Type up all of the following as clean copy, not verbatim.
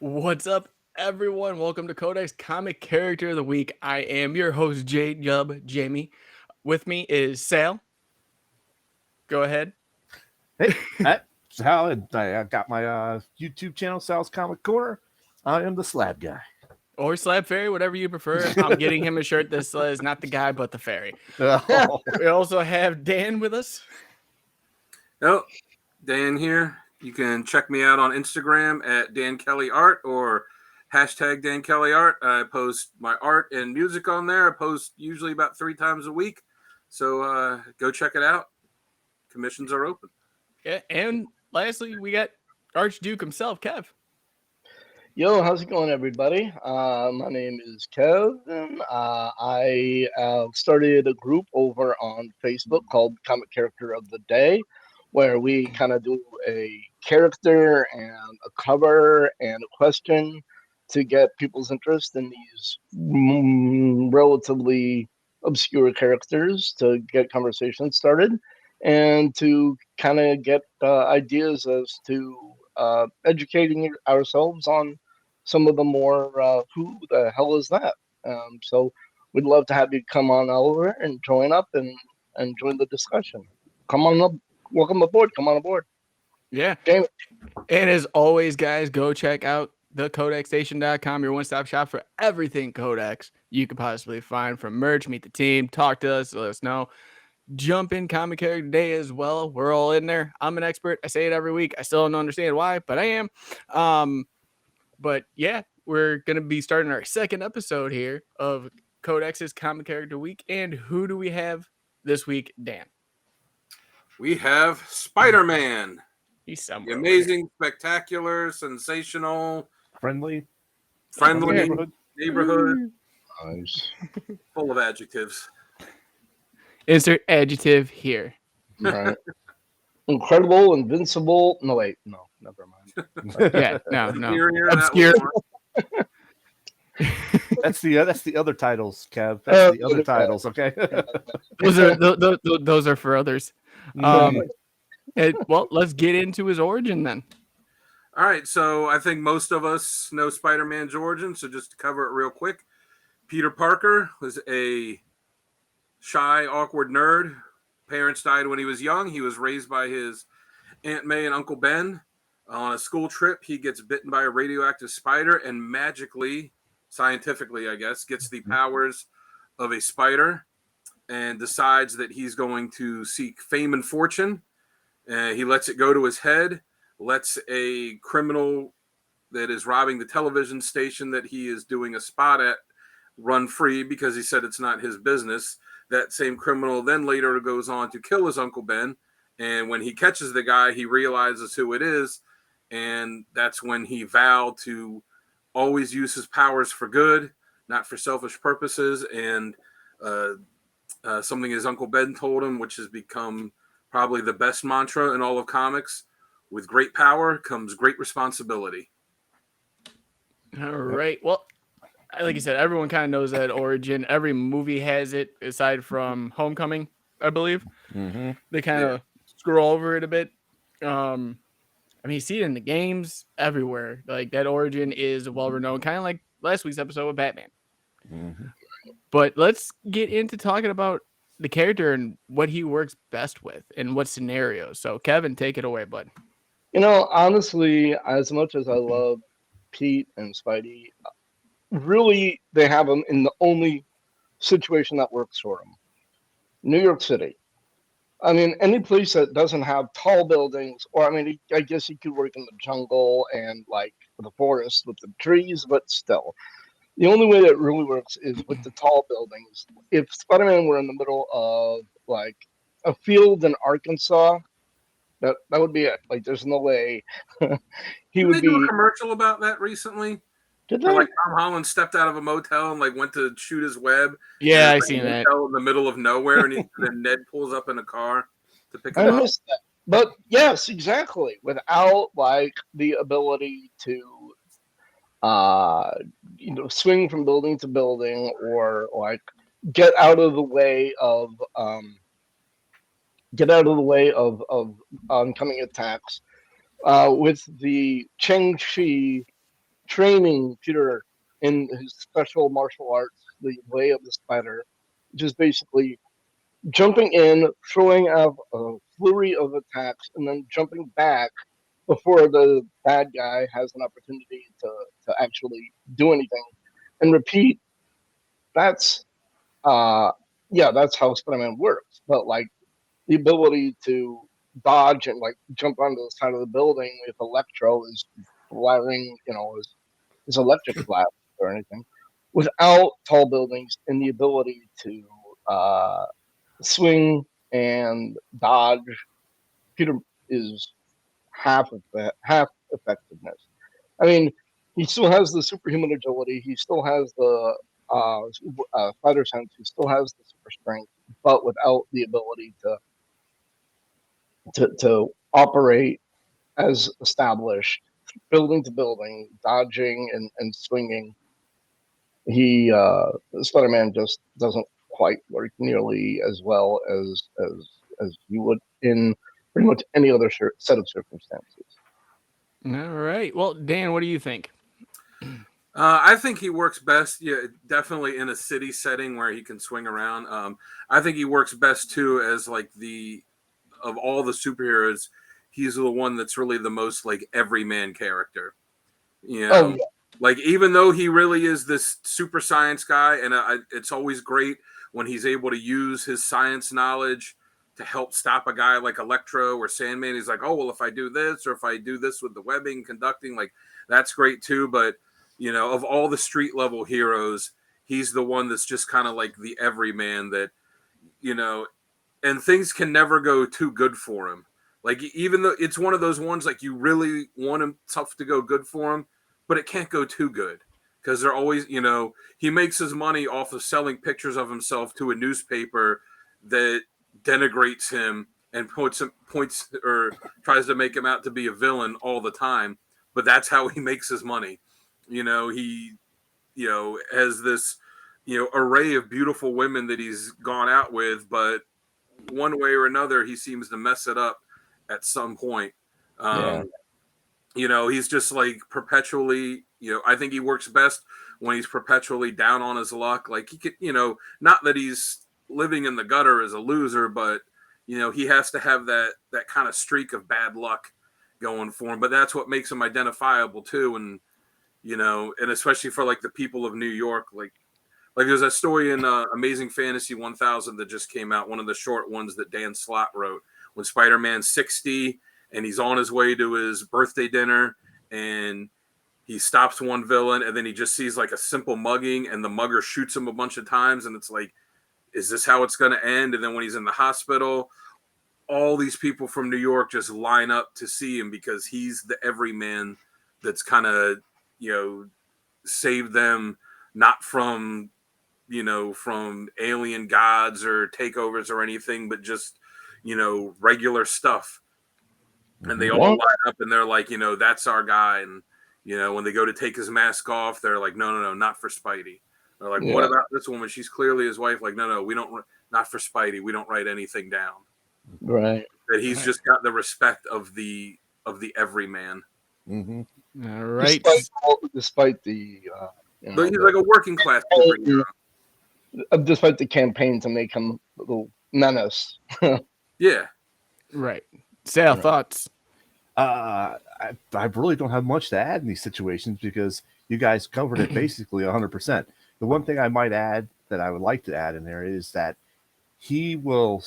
What's up, everyone? Welcome to Codex Comic Character of the Week. I am your host, Jamie. With me is Sal. Go ahead. Hey, that's Sal. I got my YouTube channel, Sal's Comic Corner. I am the slab guy. Or Slab Fairy, whatever you prefer. I'm getting him a shirt that says not the guy, but the fairy. Oh, We also have Dan with us. Oh, Dan here. You can check me out on Instagram at Dan Kelly Art or hashtag Dan Kelly Art. I post my art and music on there. I post usually about 3 times a week. So go check it out. Commissions are open. Yeah, and lastly, we got Archduke himself, Kev. Yo, how's it going, everybody? My name is Kevin. I started a group over on Facebook called Comic Character of the Day, where we kind of do a character and a cover and a question to get people's interest in these relatively obscure characters to get conversations started and to kind of get ideas as to educating ourselves on some of the more who the hell is that? So we'd love to have you come on over and join up and join the discussion. Come on up. Welcome aboard. Come on aboard. Yeah. Jamie. And as always, guys, go check out thecodexstation.com, your one-stop shop for everything Codex you could possibly find, from merch, meet the team, talk to us, let us know. Jump in Comic Character Day as well. We're all in there. I'm an expert. I say it every week. I still don't understand why, but I am. But yeah, we're going to be starting our second episode here of Codex's Comic Character Week. And who do we have this week, Dan? We have Spider-Man. He's somewhere. The amazing, spectacular, sensational, friendly neighborhood, Nice. full of adjectives. Insert adjective here. Right. Incredible, invincible. No, wait. No, never mind. Yeah, no. Superior, Obscure. that's the other titles, Kev. That's the other titles. Okay. Those are for others. Well, let's get into his origin then. All right, so I think most of us know Spider-Man's origin, so just to cover it real quick. Peter Parker was a shy, awkward nerd. Parents died when he was young. He was raised by his Aunt May and Uncle Ben. On a school trip, he gets bitten by a radioactive spider and magically, scientifically, I guess, gets the powers of a spider and decides that he's going to seek fame and fortune. He lets it go to his head, lets a criminal that is robbing the television station that he is doing a spot at run free because he said it's not his business. That same criminal then later goes on to kill his Uncle Ben. And when he catches the guy, he realizes who it is. And that's when he vowed to always use his powers for good, not for selfish purposes. And something his Uncle Ben told him, which has become probably the best mantra in all of comics: with great power comes great responsibility. All right. Well, like you said, everyone kind of knows that origin. Every movie has it, aside from Homecoming, I believe. Mm-hmm. They kind of scroll over it a bit. I mean, you see it in the games everywhere. Like, that origin is well-renowned, kind of like last week's episode with Batman. Mm-hmm. But let's get into talking about the character and what he works best with and what scenarios. So, Kevin, take it away, bud. You know, honestly, as much as I love Pete and Spidey, really, they have him in the only situation that works for him. New York City. I mean, any place that doesn't have tall buildings, or I mean, I guess he could work in the jungle and like the forest with the trees, but still, the only way that really works is with the tall buildings. If Spider-Man were in the middle of like a field in Arkansas, that would be it. Like, there's no way he would Did they do be. a commercial about that recently? Did Where they? like Tom Holland stepped out of a motel and like went to shoot his web. Yeah, I like, seen that. in the middle of nowhere, and then Ned pulls up in a car to pick him I up. missed that. But yes, exactly. Without like the ability to swing from building to building, or like get out of the way of oncoming attacks. With the Chang-Chi training Peter in his special martial arts, the way of the spider, which is basically jumping in, throwing out a flurry of attacks, and then jumping back before the bad guy has an opportunity to actually do anything. And repeat, that's that's how Spider-Man works. But like the ability to dodge and like jump onto the side of the building if Electro is firing, his electric blast or anything, without tall buildings and the ability to swing and dodge. Peter is half effectiveness. I mean, he still has the superhuman agility. He still has the spider sense. He still has the super strength, but without the ability to operate as established, building to building, dodging and swinging. He Spider-Man just doesn't quite work nearly as well as you would in pretty much any other set of circumstances. All right. Well, Dan, what do you think? I think he works best, definitely in a city setting where he can swing around. I think he works best too as like of all the superheroes, he's the one that's really the most like everyman character. Like even though he really is this super science guy, and it's always great when he's able to use his science knowledge to help stop a guy like Electro or Sandman. He's like, oh, well, if I do this or if I do this with the webbing conducting, like that's great too. But, of all the street level heroes, he's the one that's just kind of like the everyman that, and things can never go too good for him. Like, even though it's one of those ones, like you really want him tough to go good for him, but it can't go too good because they're always, he makes his money off of selling pictures of himself to a newspaper that denigrates him and points or tries to make him out to be a villain all the time. But that's how he makes his money. He, has this, array of beautiful women that he's gone out with, but one way or another, he seems to mess it up at some point. He's just like perpetually, I think he works best when he's perpetually down on his luck. Like he could, not that he's living in the gutter as a loser, but he has to have that kind of streak of bad luck going for him. But that's what makes him identifiable too. And, and especially for like the people of New York, like there's a story in Amazing Fantasy 1000 that just came out, one of the short ones that Dan Slott wrote, when Spider-Man's 60 and he's on his way to his birthday dinner and he stops one villain and then he just sees like a simple mugging and the mugger shoots him a bunch of times. And it's like, is this how it's going to end? And then when he's in the hospital, all these people from New York just line up to see him because he's the everyman that's kind of, saved them, not from, from alien gods or takeovers or anything, but just, regular stuff. And they all line up and they're like, that's our guy. And, when they go to take his mask off, they're like, no, not for Spidey. They're like, what about this woman? She's clearly his wife. Like, no, we don't, not for Spidey. We don't write anything down. Right. That he's just got the respect of the everyman. Mm-hmm. All right. Despite the, but he's like a working class superhero. Despite the campaign to make him a little menace. Yeah. Right. Sal, thoughts? I really don't have much to add in these situations because you guys covered it basically 100%. The one thing I might add that I would like to add in there is that he will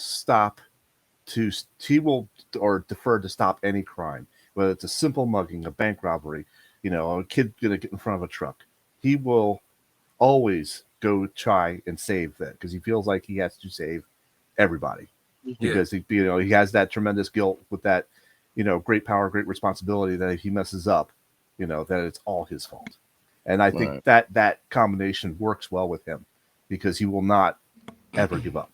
defer to stop any crime, whether it's a simple mugging, a bank robbery, a kid gonna get in front of a truck. He will always go try and save that because he feels like he has to save everybody because he has that tremendous guilt with that, great power, great responsibility that if he messes up, that it's all his fault. And I think that combination works well with him because he will not ever give up.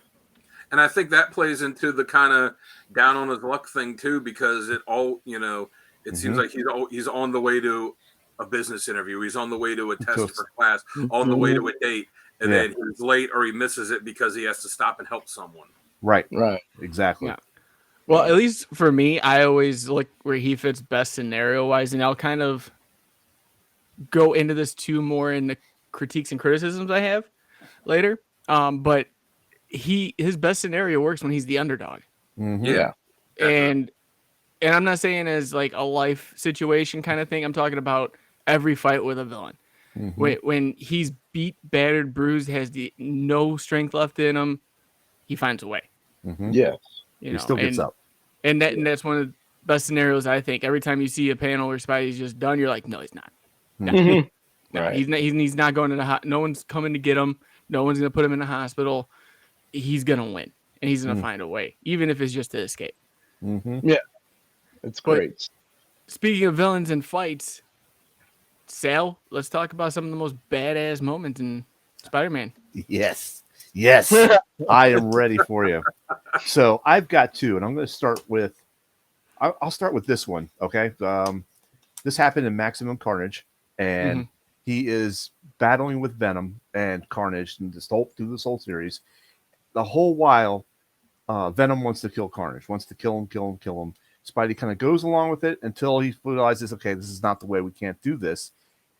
And I think that plays into the kind of down on his luck thing too, because it all, it seems like he's on the way to a business interview. He's on the way to a test for class, on the way to a date, and then he's late or he misses it because he has to stop and help someone. Right. Exactly. Yeah. Well, at least for me, I always look where he fits best scenario wise, and I'll kind of go into this too more in the critiques and criticisms I have later. But his best scenario works when he's the underdog. Mhm. Yeah. And I'm not saying as like a life situation kind of thing. I'm talking about every fight with a villain. Mhm. When he's beat, battered, bruised, has no strength left in him, he finds a way. Mhm. Yeah. You He know, still gets up. and that's one of the best scenarios I think. Every time you see a panel where Spidey's just done, you're like, no, he's not. No, Mhm. no, Right. he's not going to no one's coming to get him. No one's gonna put him in the hospital. He's gonna win, and he's gonna find a way, even if it's just to escape. Mhm. Yeah. It's But great. speaking of villains and fights, Sal, let's talk about some of the most badass moments in Spider-Man. Yes. Yes. I am ready for you. So I've got two, and I'm going to start with. I'll start with this one. Okay. This happened in Maximum Carnage, and he is battling with Venom and Carnage and through this whole series. The whole while, Venom wants to kill Carnage, wants to kill him. Spidey kind of goes along with it until he realizes, okay, this is not the way. We can't do this,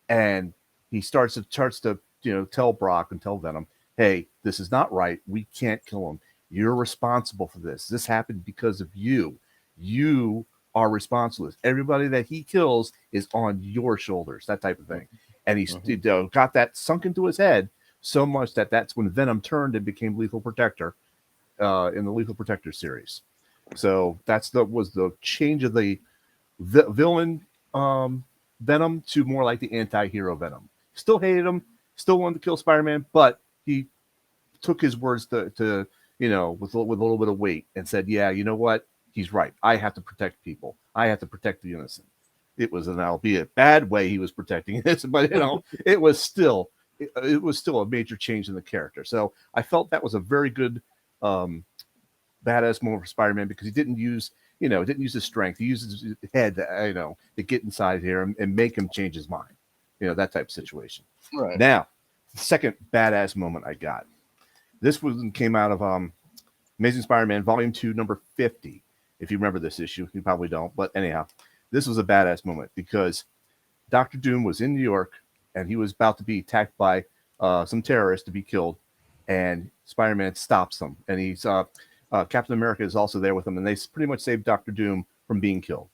and he starts to tell Brock and tell Venom, hey, this is not right. We can't kill him. You're responsible for this. This happened because of you. You are responsible. Everybody that he kills is on your shoulders, that type of thing. And he's got that sunk into his head so much that's when Venom turned and became Lethal Protector in the Lethal Protector series. So was the change of the villain Venom to more like the anti-hero Venom. Still hated him, still wanted to kill Spider-Man, but he took his words to with a little bit of weight and said, yeah, you know what? He's right. I have to protect people. I have to protect the innocent. It was an albeit bad way he was protecting innocent, but it was still a major change in the character. So I felt that was a very good badass moment for Spider-Man because he didn't use his strength. He used his head to get inside here and make him change his mind. That type of situation. Right. Now, the second badass moment I got. This one came out of Amazing Spider-Man Volume 2, number 50. If you remember this issue, you probably don't. But anyhow, this was a badass moment because Dr. Doom was in New York and he was about to be attacked by some terrorists to be killed. And Spider-Man stops them. And he's Captain America is also there with him. And they pretty much saved Dr. Doom from being killed.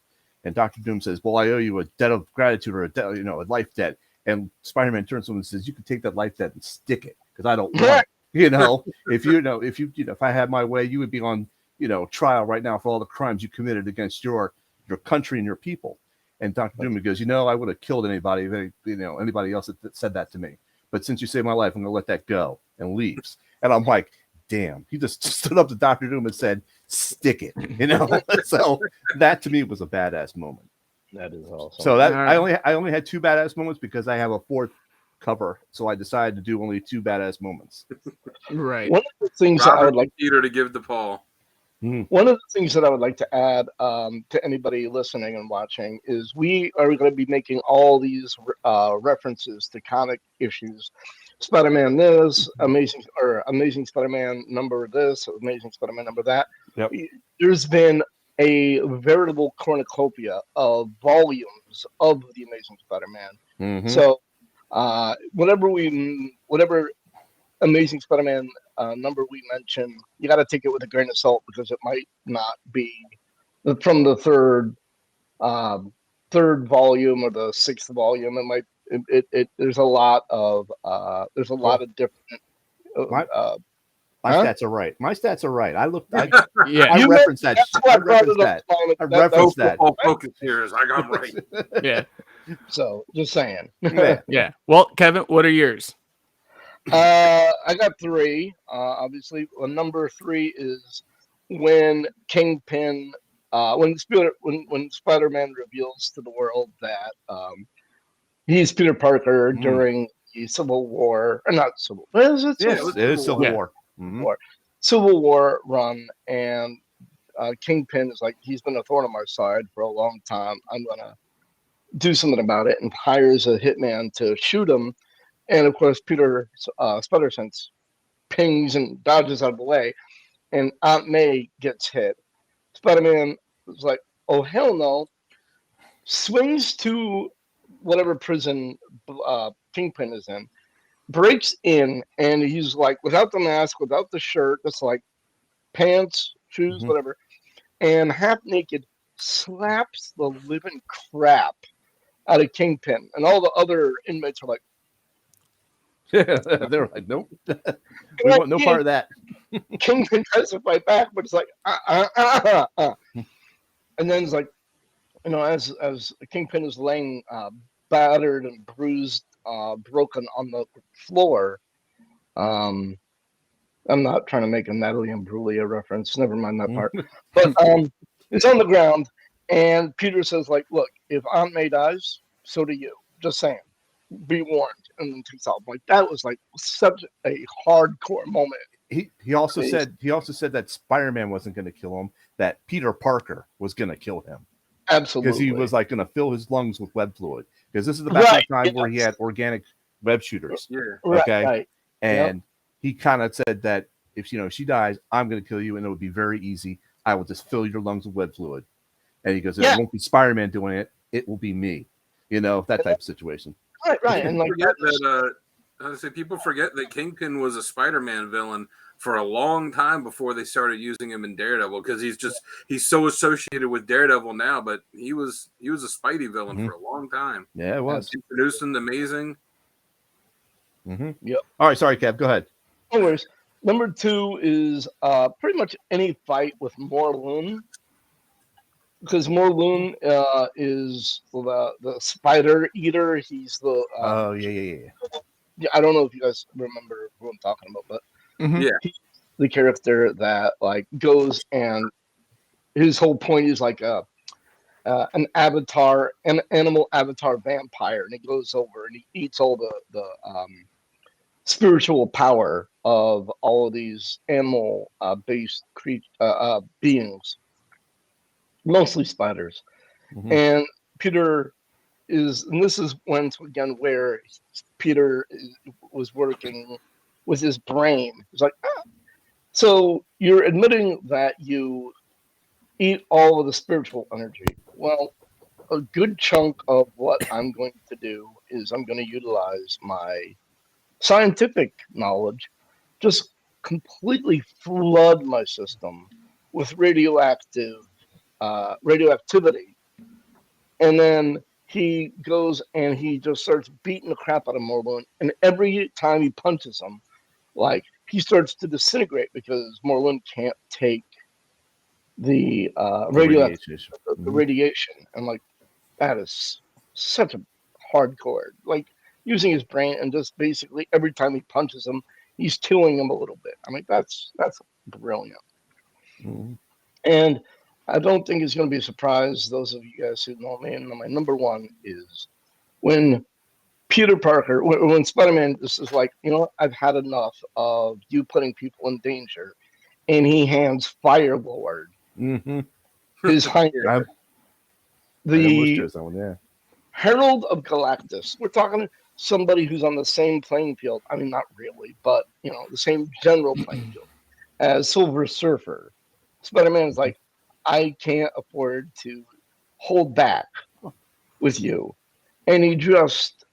And Dr. Doom says, well, I owe you a debt of gratitude or a life debt. And Spider-Man turns to him and says, you can take that life debt and stick it because I don't want it. If I had my way, you would be on, trial right now for all the crimes you committed against your country and your people. And Dr. Doom goes, I would have killed anybody else that said that to me. But since you saved my life, I'm going to let that go, and leaves. And I'm like, damn, he just stood up to Dr. Doom and said, stick it, So that to me was a badass moment. That is awesome. So that I only had two badass moments because I have a fourth cover, so I decided to do only two badass moments. Right. One of the things that I would like Peter to give to Paul. One of the things that I would like to add to anybody listening and watching is we are going to be making all these references to comic issues. Spider-Man this, Amazing Spider-Man number this, Amazing Spider-Man number that. Yep. There's been a veritable cornucopia of volumes of the Amazing Spider-Man. Mm-hmm. So whatever Amazing Spider-Man number we mentioned, you got to take it with a grain of salt because it might not be from the third volume or the sixth volume. It might there's a lot of different. My stats are right. My stats are right. I looked. I Yeah. referenced that. I referenced that. I referenced that. Focus here is I got right. Yeah. So just saying. Yeah. Well, Kevin, what are yours? I got three. Obviously, number three is when Kingpin, when Spider-Man reveals to the world that he's Peter Parker during the Civil War, or not Civil. Is it? Yes, it is Civil War. Mm-hmm. Civil War run, and Kingpin is like, he's been a thorn on my side for a long time. I'm gonna do something about it, and hires a hitman to shoot him. And of course, Peter Spider-Sense pings and dodges out of the way, and Aunt May gets hit. Spider-Man was like, "Oh hell no!" Swings to whatever prison Kingpin is in, breaks in, and he's like without the mask, without the shirt, just like pants, shoes, whatever, and half naked, slaps the living crap out of Kingpin, and all the other inmates are like, They're like, nope, we want no part of that. Kingpin tries to fight back, but it's like, and then it's like, as Kingpin is laying battered and bruised, broken on the floor. I'm not trying to make a Natalie Imbruglia reference. Never mind that part. But it's on the ground, and Peter says, like, look, if Aunt May dies, so do you. Just saying. Be warned. And then takes off. Like, that was like such a hardcore moment. He also said that Spider-Man wasn't going to kill him, that Peter Parker was going to kill him. Absolutely. Because he was like going to fill his lungs with web fluid. Because this is the back in time where he had organic web shooters. Yeah. Okay. Right. And he kind of said that if she dies, I'm going to kill you, and it would be very easy. I will just fill your lungs with web fluid. And he goes, it won't be Spider-Man doing it. It will be me. That type of situation. Right. And like I say people forget that Kingpin was a Spider-Man villain for a long time before they started using him in Daredevil, because he's so associated with Daredevil now, but he was a Spidey villain for a long time. Yeah, it was. Produced and amazing. Yep. All right, sorry, Kev, go ahead. Anyways, number 2 is pretty much any fight with Morlun. Because Morlun is the spider eater. He's the yeah. I don't know if you guys remember who I'm talking about, but he's the character that like goes, and his whole point is like an animal avatar vampire, and he goes over and he eats all the spiritual power of all of these animal based beings. Mostly spiders. And Peter and this is where Peter was working with his brain. It's like, so you're admitting that you eat all of the spiritual energy. Well, a good chunk of what I'm going to do is I'm going to utilize my scientific knowledge, just completely flood my system with radioactivity, and then he goes and he just starts beating the crap out of Morlun, and every time he punches him, like, he starts to disintegrate because Morlun can't take the radiation, and like, that is such a hardcore, like, using his brain, and just basically every time he punches him, he's killing him a little bit. I mean, that's brilliant. And I don't think it's going to be a surprise, those of you guys who know me, and my number 1 is when Peter Parker, when Spider-Man, this is like, I've had enough of you putting people in danger, and he hands Firelord his hinder. The Herald of Galactus. We're talking somebody who's on the same playing field. I mean, not really, but, the same general playing field as Silver Surfer. Spider-Man's like, I can't afford to hold back with you. And he just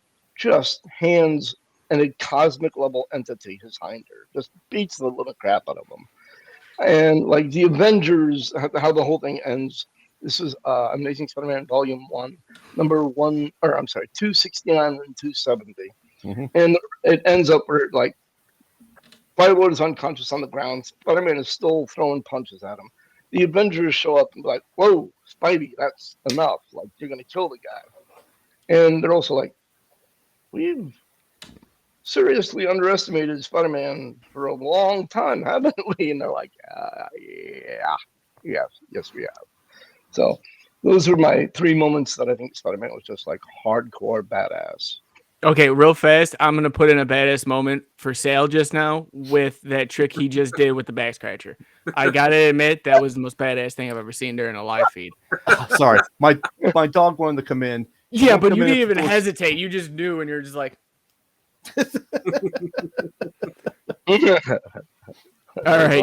hands a cosmic level entity his hinder, just beats the little crap out of him. And like the Avengers, how the whole thing ends. This is Amazing Spider-Man Volume 1, number 269 and 270. And it ends up where like Firelord is unconscious on the ground. Spider-Man is still throwing punches at him. The Avengers show up and be like, whoa, Spidey, that's enough. Like, you're going to kill the guy. And they're also like, we've seriously underestimated Spider-Man for a long time, haven't we? And they're like, yes, we have. So those are my 3 moments that I think Spider-Man was just like hardcore badass. Okay, real fast, I'm going to put in a badass moment for Sale just now with that trick he just did with the back scratcher. I got to admit, that was the most badass thing I've ever seen during a live feed. Sorry, my dog wanted to come in. Yeah, but you didn't even hesitate. You just knew, and you're just like... All right.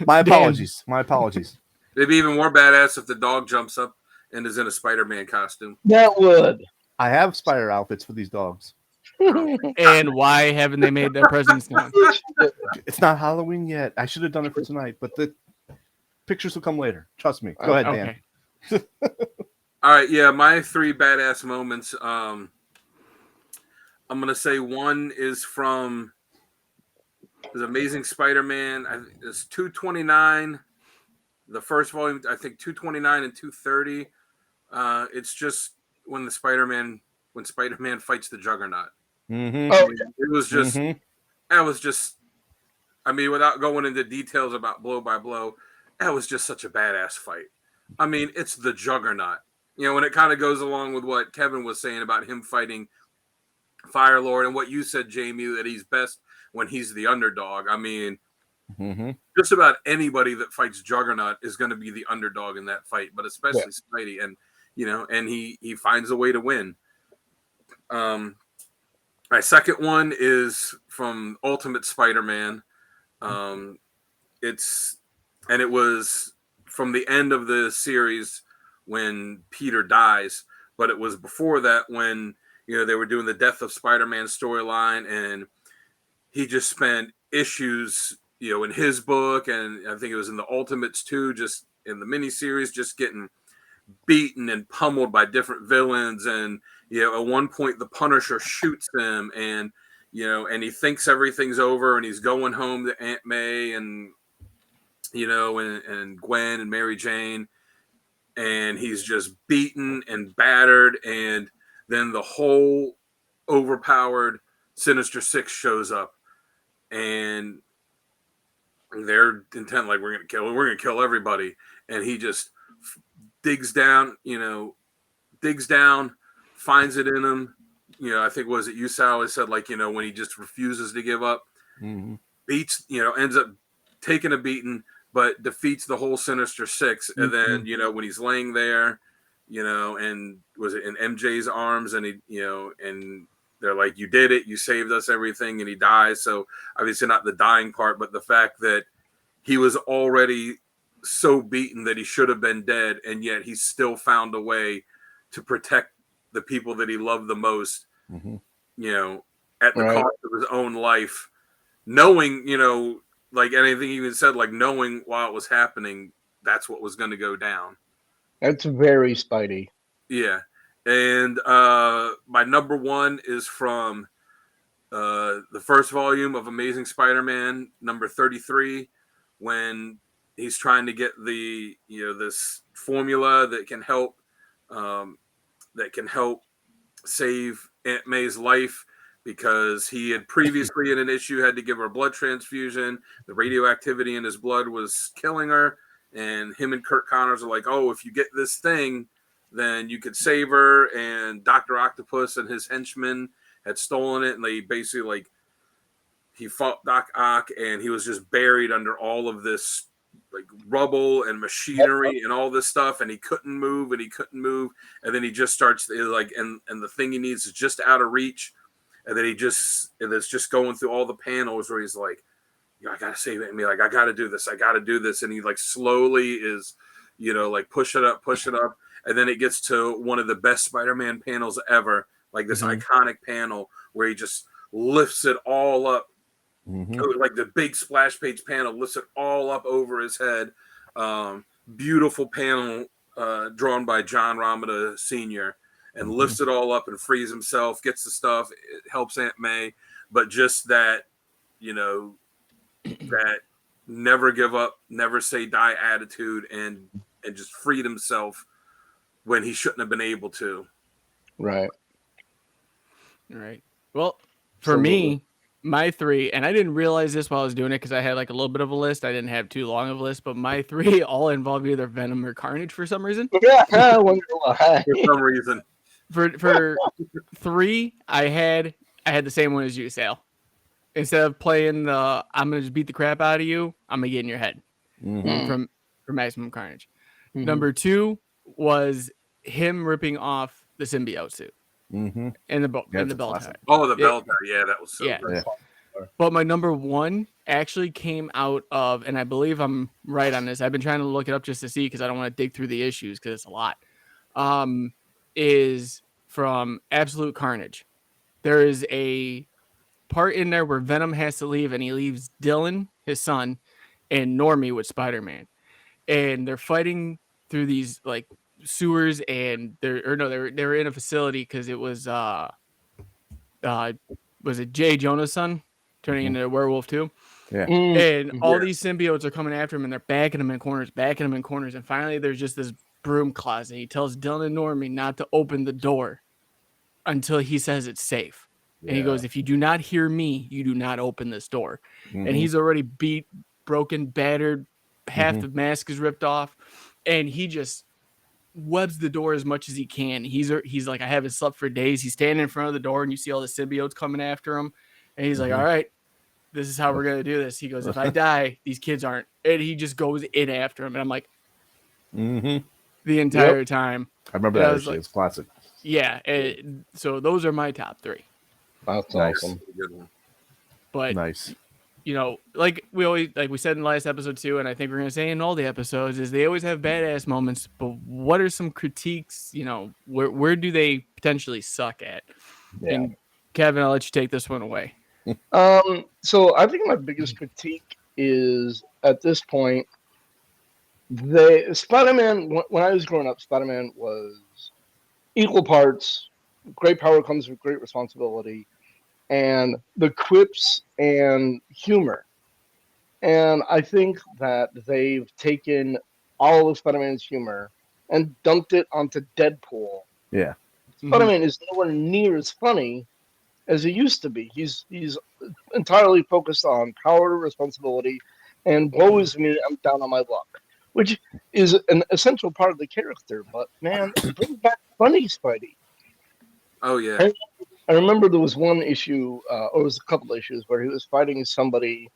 My apologies. It'd be even more badass if the dog jumps up and is in a Spider-Man costume. That would. I have spider outfits for these dogs. And why haven't they made their presence known? It's not Halloween yet. I should have done it for tonight, but the pictures will come later. Trust me. Go ahead, Dan. Okay. All right, yeah, my 3 badass moments. I'm gonna say one is from the Amazing Spider-Man. It's 229, the first volume. I think 229 and 230. It's just when Spider-Man fights the Juggernaut. Mm-hmm. Oh, It was just Mm-hmm. that was just. I mean, without going into details about blow by blow, that was just such a badass fight. I mean, it's the Juggernaut. And it kind of goes along with what Kevin was saying about him fighting Fire Lord and what you said, Jamie, that he's best when he's the underdog. I mean, Mm-hmm. just about anybody that fights Juggernaut is going to be the underdog in that fight, but especially Spidey. And, and he finds a way to win. My second one is from Ultimate Spider-Man. It was from the end of the series when Peter dies, but it was before that when they were doing the Death of Spider-Man storyline, and he just spent issues in his book, and I think it was in the Ultimates too, just in the miniseries, just getting beaten and pummeled by different villains. And at one point the Punisher shoots him, and and he thinks everything's over, and he's going home to Aunt May and and Gwen and Mary Jane, and he's just beaten and battered, and then the whole overpowered Sinister Six shows up, and they're intent like we're gonna kill everybody, and he just digs down, finds it in him. I think was it you, Sal, said when he just refuses to give up, Mm-hmm. beats, ends up taking a beating, but defeats the whole Sinister Six. And then, when he's laying there, and was it in MJ's arms, and he, and they're like, you did it, you saved us, everything, and he dies. So obviously not the dying part, but the fact that he was already so beaten that he should have been dead, and yet he still found a way to protect the people that he loved the most, Mm-hmm. At the cost of his own life, knowing, like anything he even said, like knowing while it was happening, that's what was going to go down. That's very Spidey. Yeah. And my number one is from the first volume of Amazing Spider-Man, number 33, when he's trying to get the, this formula that can help save Aunt May's life, because he had previously in an issue had to give her a blood transfusion. The radioactivity in his blood was killing her. And him and Kurt Connors are like, oh, if you get this thing, then you could save her. And Dr. Octopus and his henchmen had stolen it. And they basically he fought Doc Ock, and he was just buried under all of this rubble and machinery and all this stuff. And he couldn't move. And then he just starts and the thing he needs is just out of reach. And then it's just going through all the panels where he's like, I gotta save it. And I gotta do this. And he slowly is, push it up. And then it gets to one of the best Spider-Man panels ever, this iconic panel where he just lifts it all up. Mm-hmm. The big splash page panel lifts it all up over his head. Beautiful panel drawn by John Romita Sr. and lifts it all up and frees himself, gets the stuff, it helps Aunt May, but just that, that never give up, never say die attitude, and just freed himself when he shouldn't have been able to. Right. Well, for me, my 3, and I didn't realize this while I was doing it because I had a little bit of a list. I didn't have too long of a list, but my 3 all involve either Venom or Carnage for some reason. Yeah, I wonder why. For some reason. For 3, I had the same one as you, Sal. Instead of playing the I'm gonna just beat the crap out of you, I'm gonna get in your head. Mm-hmm. From Maximum Carnage. Mm-hmm. Number 2 was him ripping off the symbiote suit. Mm-hmm. And the belt classic. tie. Oh, the belt tie. Yeah, that was so Yeah. good. Yeah. But my number 1 actually came out of, and I believe I'm right on this, I've been trying to look it up just to see because I don't want to dig through the issues because it's a lot. Is from Absolute Carnage. There is a part in there where Venom has to leave, and he leaves Dylan, his son, and Normie with Spider-Man, and they're fighting through these like sewers, and they were in a facility because it was was it Jay Jonah's son turning into a werewolf too? Yeah. And all Yeah. these symbiotes are coming after him, and they're backing him in corners, and finally there's just this broom closet. He tells Dylan and Normie not to open the door until he says it's safe. And he goes, if you do not hear me, you do not open this door. And he's already beat, broken, battered, half the mask is ripped off, and he just webs the door as much as he can. He's like, I haven't slept for days. He's standing in front of the door, and you see all the symbiotes coming after him, and he's like, all right, this is how we're gonna do this. He goes, if I die, these kids aren't. And he just goes in after him, and I'm like, the entire time. I remember And that I was issue. like, It's classic. yeah. So those are my top three. That's Nice. awesome. Good one. But Nice. you know, like we said in the last episode too, and I think we're gonna say in all the episodes, is they always have badass moments. But what are some critiques? You know, where do they potentially suck at? Yeah. And Kevin, I'll let you take this one away. So I think my biggest critique is at this point, Spider-Man. When I was growing up, Spider-Man was equal parts. Great power comes with great responsibility, and the quips and humor. And I think that they've taken all of Spider-Man's humor and dumped it onto Deadpool. Yeah. Spider-Man is nowhere near as funny as he used to be. He's entirely focused on power, responsibility, and woe is me, I'm down on my luck, which is an essential part of the character. But man, bring back funny Spidey. Oh yeah. I remember there was one issue, or it was a couple issues, where he was fighting somebody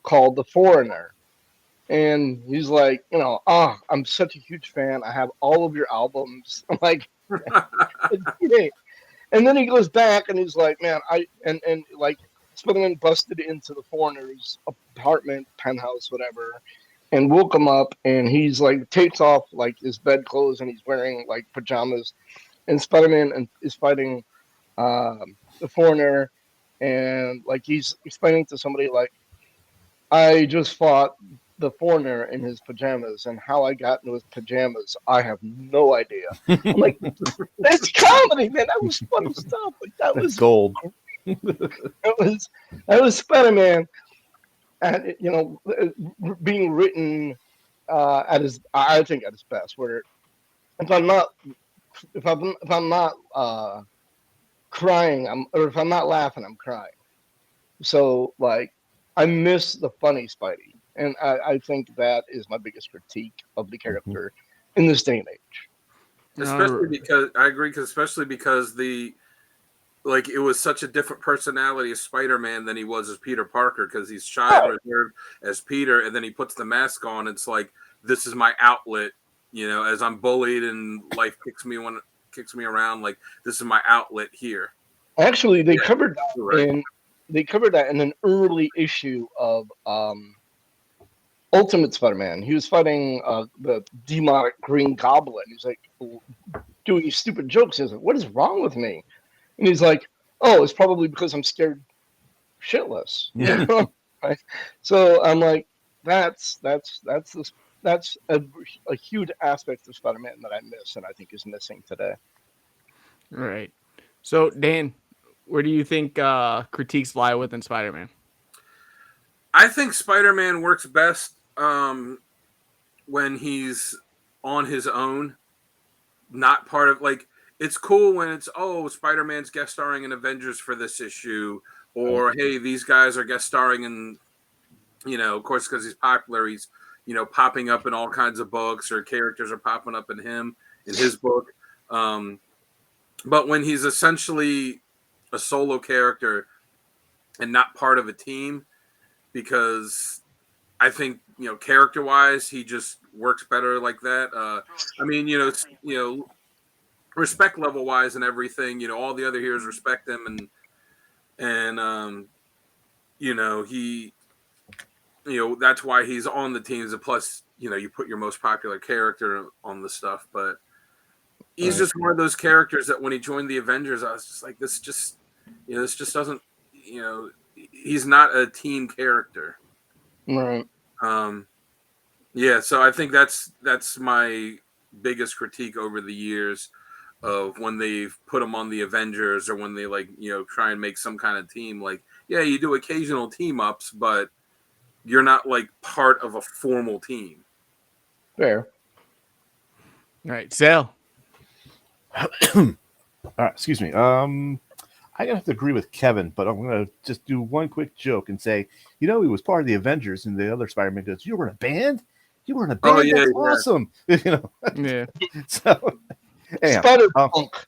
called the Foreigner. And he's like, I'm such a huge fan. I have all of your albums. I'm like, hey. And then he goes back and he's like, man, like Spider-Man busted into the Foreigner's apartment, penthouse, whatever, and woke him up. And he's like, takes off like his bedclothes and he's wearing like pajamas. And Spider-Man is fighting the Foreigner. And like he's explaining to somebody like, I just fought the Foreigner in his pajamas, and how I got into his pajamas, I have no idea. I'm like, that's comedy, man. That was funny stuff. Like that was gold. that was Spider-Man, and being written at his, I think at his best. Where if I'm not crying, if I'm not laughing, I'm crying. So like, I miss the funny Spidey. And I think that is my biggest critique of the character in this day and age. Especially because I agree, especially because it was such a different personality as Spider-Man than he was as Peter Parker, because he's shy and reserved as Peter, and then he puts the mask on. It's like, this is my outlet, as I'm bullied and life kicks me around. Like, this is my outlet here. Actually, they covered that in an early issue of Ultimate Spider-Man. He was fighting the demonic Green Goblin. He's like doing these stupid jokes. He's like, "What is wrong with me?" And he's like, "Oh, it's probably because I'm scared shitless." Yeah. Right? So I'm like, that's a huge aspect of Spider-Man that I miss, and I think is missing today. Right. So Dan, where do you think critiques lie within Spider-Man? I think Spider-Man works best when he's on his own, not part of, like, it's cool when it's, Spider-Man's guest starring in Avengers for this issue, or hey, these guys are guest starring in, of course, because he's popular, he's, popping up in all kinds of books, or characters are popping up in his book. But when he's essentially a solo character and not part of a team, because I think, character-wise, he just works better like that. I mean, respect level-wise and everything, all the other heroes respect him, and he, that's why he's on the teams. And plus, you put your most popular character on the stuff. But he's just one of those characters that when he joined the Avengers, I was just like, this just doesn't, he's not a team character. Right. Yeah, so I think that's my biggest critique over the years of when they've put him on the Avengers or when they try and make some kind of team. Like, yeah, you do occasional team ups, but you're not like part of a formal team. Fair. All right, Sal. All right, excuse me. I'm gonna have to agree with Kevin, but I'm gonna just do one quick joke and say, he was part of the Avengers, and the other Spider-Man goes, "You were in a band? You were in a band? Oh, yeah, That's yeah. awesome!" Yeah. So, anyhow, Spider-Punk.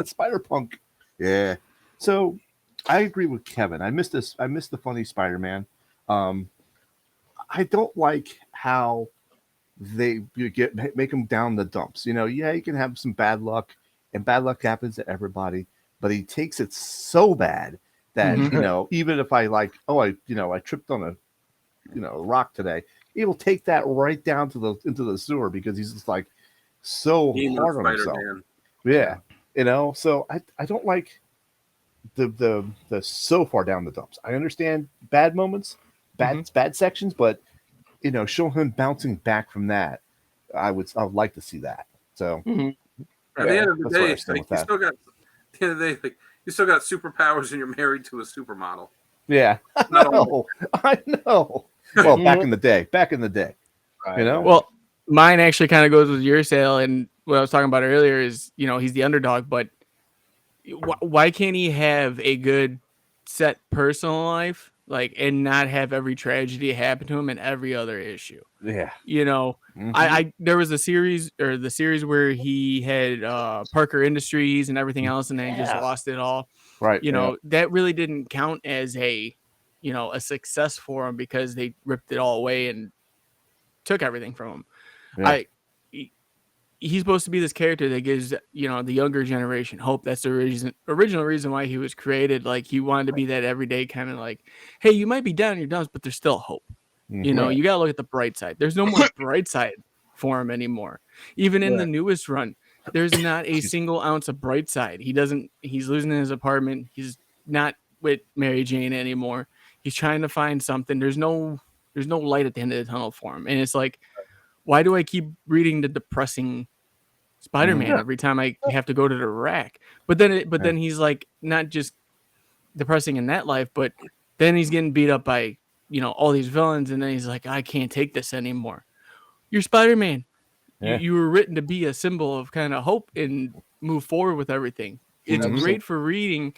Spider-Punk. Yeah. So, I agree with Kevin. I miss this. I miss the funny Spider-Man. I don't like how make him down the dumps. Yeah, you can have some bad luck, and bad luck happens to everybody. But he takes it so bad that even if I I tripped on a rock today, he will take that right down into the sewer because he's just like so hard on himself. Yeah, So I don't like the so far down the dumps. I understand bad moments, bad sections, but show him bouncing back from that. I would like to see that. So at the end of the day, you still got superpowers and you're married to a supermodel. Yeah, I know. Well, back in the day, Well, mine actually kind of goes with your sale, and what I was talking about earlier is, he's the underdog, but why can't he have a good set personal life, and not have every tragedy happen to him and every other issue? Yeah. There was the series where he had Parker Industries and everything else, and then he just lost it all. Right. That really didn't count as a success for him because they ripped it all away and took everything from him. Yeah. He's supposed to be this character that gives the younger generation hope. That's the original reason why he was created. Like, he wanted to be that everyday kind of like, hey, you might be down in your dumps, but there's still hope. You gotta look at the bright side. There's no more bright side for him anymore. Even in the newest run, there's not a single ounce of bright side. He's losing his apartment. He's not with Mary Jane anymore. He's trying to find something. There's no light at the end of the tunnel for him. And it's like, why do I keep reading the depressing Spider-Man every time I have to go to the rack? But then he's like, not just depressing in that life, but then he's getting beat up by all these villains, and then he's like, I can't take this anymore. You're Spider-Man. You were written to be a symbol of kind of hope and move forward with everything. It's great for reading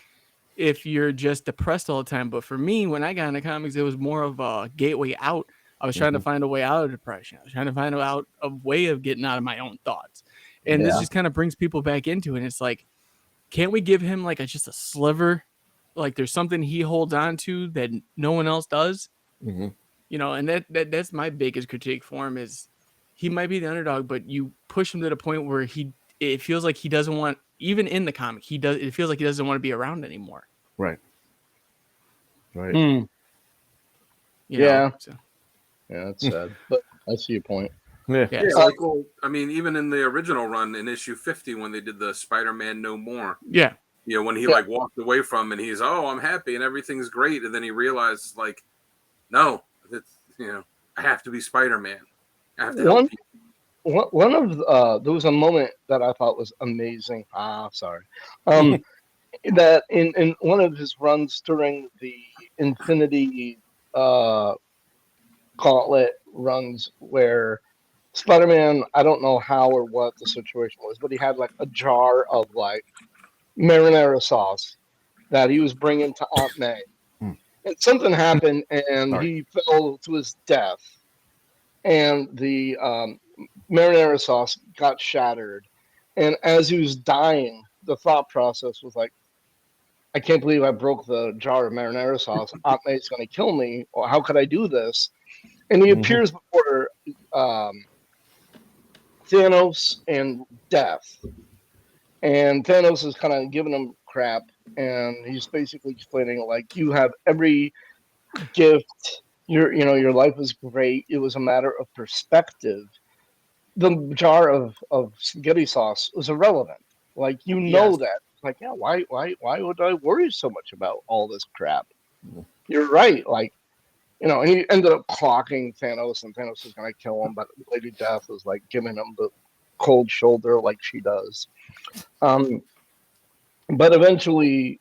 if you're just depressed all the time, but for me, when I got into comics, it was more of a gateway out. I was trying to find a way out of depression. I was trying to find a way of getting out of my own thoughts, and this just kind of brings people back into it. And it's like, can't we give him just a sliver? Like, there's something he holds on to that no one else does. And that's my biggest critique for him is he might be the underdog, but you push him to the point where it feels like he doesn't want, even in the comic, it feels like he doesn't want to be around anymore. Right. Yeah, that's sad, but I see your point. Yeah. Even in the original run in issue 50 when they did the Spider-Man No More. Yeah. When he walked away from and he's, I'm happy and everything's great, and then he realized no, it's I have to be Spider-Man. I have to help people. One of there was a moment that I thought was amazing. That in one of his runs during the Infinity Gauntlet runs, where Spider-Man, I don't know how or what the situation was, but he had a jar of marinara sauce that he was bringing to Aunt May. And something happened, and he fell to his death. And the marinara sauce got shattered. And as he was dying, the thought process was I can't believe I broke the jar of marinara sauce. Aunt May's going to kill me. Or how could I do this? And he appears before Thanos and Death. And Thanos is kind of giving him crap. And he's basically explaining you have every gift. Your life was great. It was a matter of perspective. the jar of spaghetti sauce was irrelevant. Like Yes. that. Like, yeah, why would I worry so much about all this crap? You're right. Like, and he ended up clocking Thanos, and Thanos was gonna kill him, but Lady Death was like giving him the cold shoulder like she does. But eventually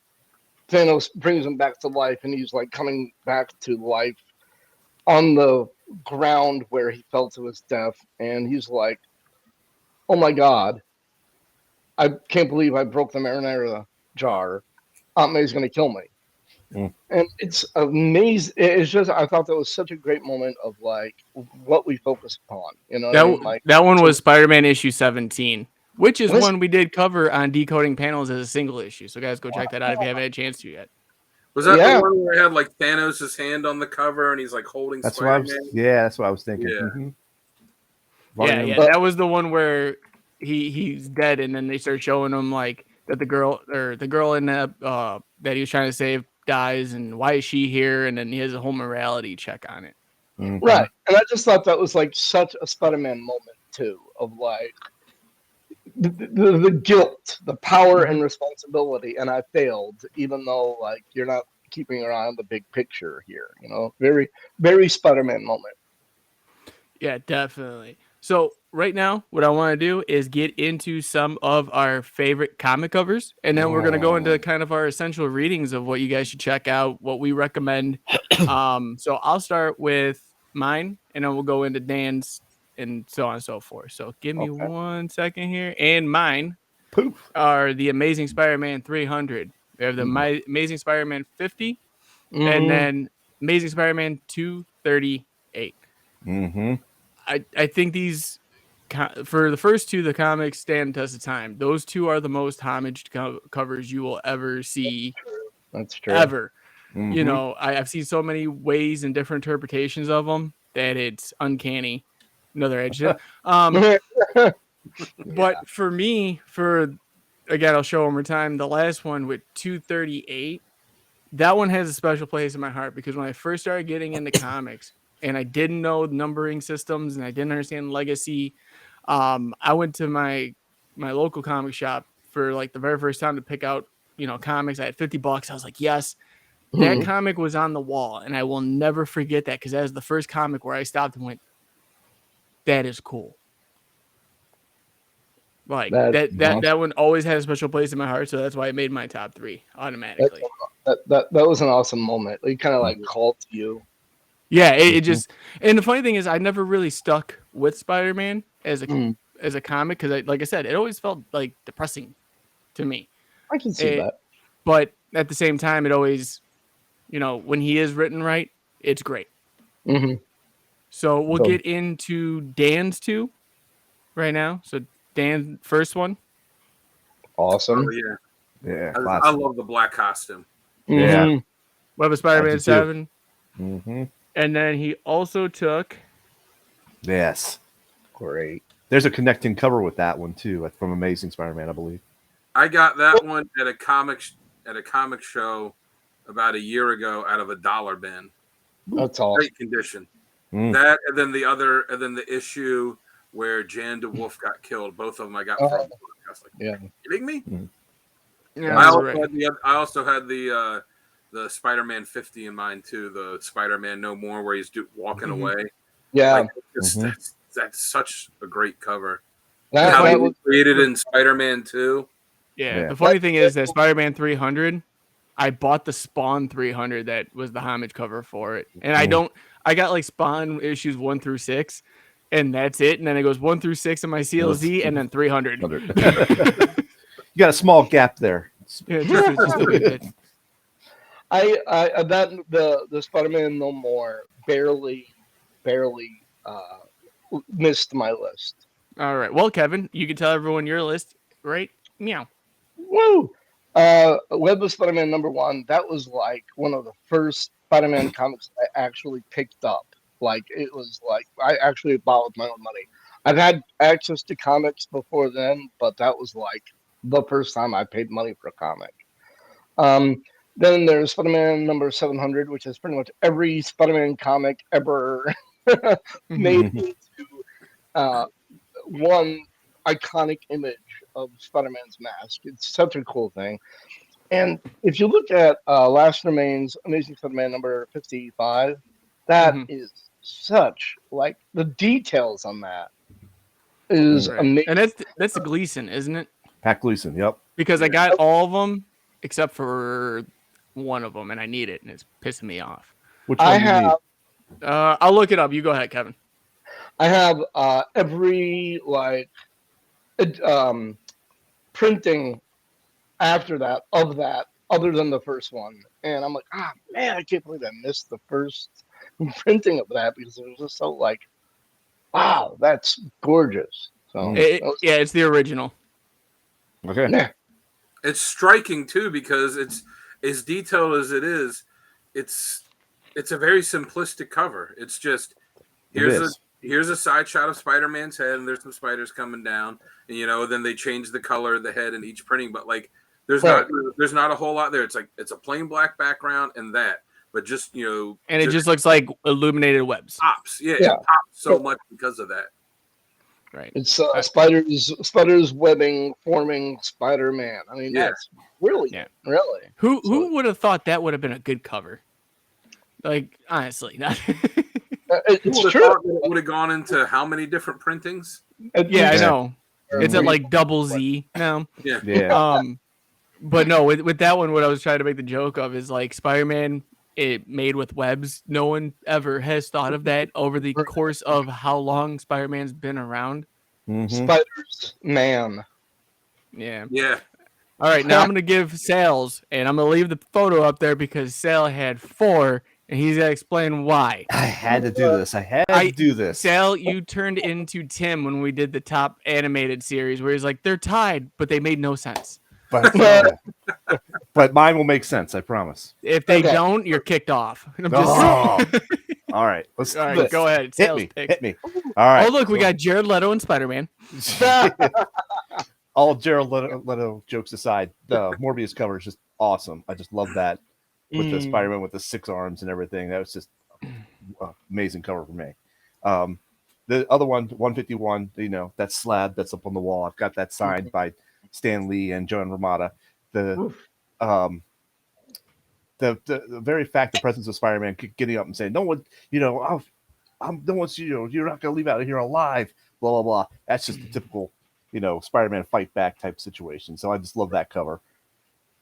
Thanos brings him back to life, and he's like coming back to life on the ground where he fell to his death, and he's like, "Oh my God, I can't believe I broke the marinara jar. Aunt May's gonna kill me." Mm. And it's amazing. It's just I thought that was such a great moment of like what we focus upon. You know what I mean? Like That one so was Spider-Man issue 17, which is this- one we did cover on Decoding Panels as a single issue. So guys, go check that out if you haven't had a chance to yet. Was that Yeah. the one where it had like Thanos' hand on the cover and he's like holding That's what I was. Spider-Man? Yeah, that's what I was thinking. Yeah. Mhm. Yeah, Volume- yeah, that was the one where he's dead, and then they start showing him like that the girl in that he was trying to save dies, and why is she here? And then he has a whole morality check on it. Mhm. Right. And I just thought that was like such a Spider-Man moment too, of like the guilt, the power and responsibility, and I failed, even though like you're not keeping an eye on the big picture here. Very, very Spider-Man moment. Yeah, definitely. So right now, what I want to do is get into some of our favorite comic covers, and then we're gonna go into kind of our essential readings of what you guys should check out, what we recommend. So I'll start with mine, and then we'll go into Dan's, and so on and so forth. So give me Okay. 1 second here, and mine Poof. are the Amazing Spider-Man 300. We have the Amazing Spider-Man 50, and Mhm. then Amazing Spider-Man 238. Mm-hmm. I think these for the first two, the comics stand the test of time. Those two are the most homaged covers you will ever see. That's true. Ever. Mhm. I've seen so many ways and different interpretations of them that it's uncanny. Another adjective. But for me, again, I'll show one more time. The last one with 238, that one has a special place in my heart because when I first started getting into comics and I didn't know numbering systems and I didn't understand legacy, I went to my local comic shop for like the very first time to pick out comics. I had $50. I was like, yes, that comic was on the wall, and I will never forget that because that was the first comic where I stopped and went, that is cool. Like that one always had a special place in my heart, so that's why it made my top 3 automatically. That was an awesome moment. It kind of like called to you. Yeah, it just, and the funny thing is, I never really stuck with Spider-Man as a comic because, like I said, it always felt like depressing to me. I can see that. But at the same time, it always, when he is written right, it's great. Mm-hmm. So we'll get into Dan's 2 right now. So Dan, first one. Awesome. Oh, yeah. Yeah. I love the black costume. Yeah. Web of Spider-Man 7. Mm-hmm. And then he also took. Yes. Great. There's a connecting cover with that one too, from Amazing Spider-Man, I believe. I got that one at a comic show about a year ago out of a dollar bin. That's awesome. Great condition. That and then the issue where Jan DeWolf got killed. Both of them I got from. I was like, yeah. Are you kidding me? Yeah, I also had the Spider-Man 50 in mind too. The Spider-Man No More, where he's walking away. Yeah. That's such a great cover. That was created in Spider-Man 2. Yeah. The funny thing is that Spider-Man 300, I bought the Spawn 300 that was the homage cover for it, and I got like Spawn issues 1 through 6, and that's it. And then it goes 1 through 6 in my CLZ, and then 300. You got a small gap there. Yeah, just a bit. The Spider-Man No More barely missed my list. All right. Well, Kevin, you can tell everyone your list, right? Meow. Woo! Webless Spider-Man #1. That was like one of the first Spider-Man comics I actually picked up. Like it was like I actually bought with my own money. I've had access to comics before then, but that was like the first time I paid money for a comic. Then there's Spider-Man #700, which is pretty much every Spider-Man comic ever made into one iconic image of Spider-Man's mask. It's such a cool thing. And if you look at Last Remains Amazing Spider-Man number 55, that Mhm. is such like the details on that is Right. amazing. And that's the Gleason, isn't it? Pat Gleason, yep. Because I got all of them except for one of them, and I need it, and it's pissing me off. Which I one do you need? have I'll look it up. You go ahead, Kevin. I have every like printing after that of that other than the first one, and I'm like, man, I can't believe I missed the first printing of that because it was just so like, wow, that's gorgeous. So Yeah, it's the original. Okay. yeah. It's striking too because it's as detailed as it is. It's a very simplistic cover. It's just here's a side shot of Spider-Man's head, and there's some spiders coming down, and then they change the color of the head in each printing. But like, there's not a whole lot there. It's like it's a plain black background and that, but just and it just looks like illuminated webs. Pops, it pops so much because of that. Right. It's spiders webbing forming Spider-Man. I mean, that's really. Who would have thought that would have been a good cover? Like, honestly, not. It's true. It would have gone into how many different printings? Yeah, I know. It's at like double Z now. Yeah. But no, with that one, what I was trying to make the joke of is like Spider-Man, it made with webs. No one ever has thought of that over the course of how long Spider-Man's been around. Spiders man. Yeah. All right, now I'm gonna give Sales, and I'm gonna leave the photo up there because Sal had 4, and he's gonna explain why. I had to do this. I had to do this. Sal, you turned into Tim when we did the top animated series, where he's like, they're tied, but they made no sense. But mine will make sense, I promise. If they don't, you're kicked off. All right, all right, go ahead. Hit me. All right. Oh, look, we got Jared Leto and Spider-Man. All Jared Leto jokes aside, the Morbius cover is just awesome. I just love that with the Spider-Man with the 6 arms and everything. That was just amazing cover for me. The other one, 151, that slab that's up on the wall. I've got that signed by Stan Lee and Joan Ramada. The very fact, the presence of Spider-Man getting up and saying, "No one, no one's, you're not going to leave out of here alive." Blah blah blah. That's just a typical, Spider-Man fight back type situation. So I just love that cover.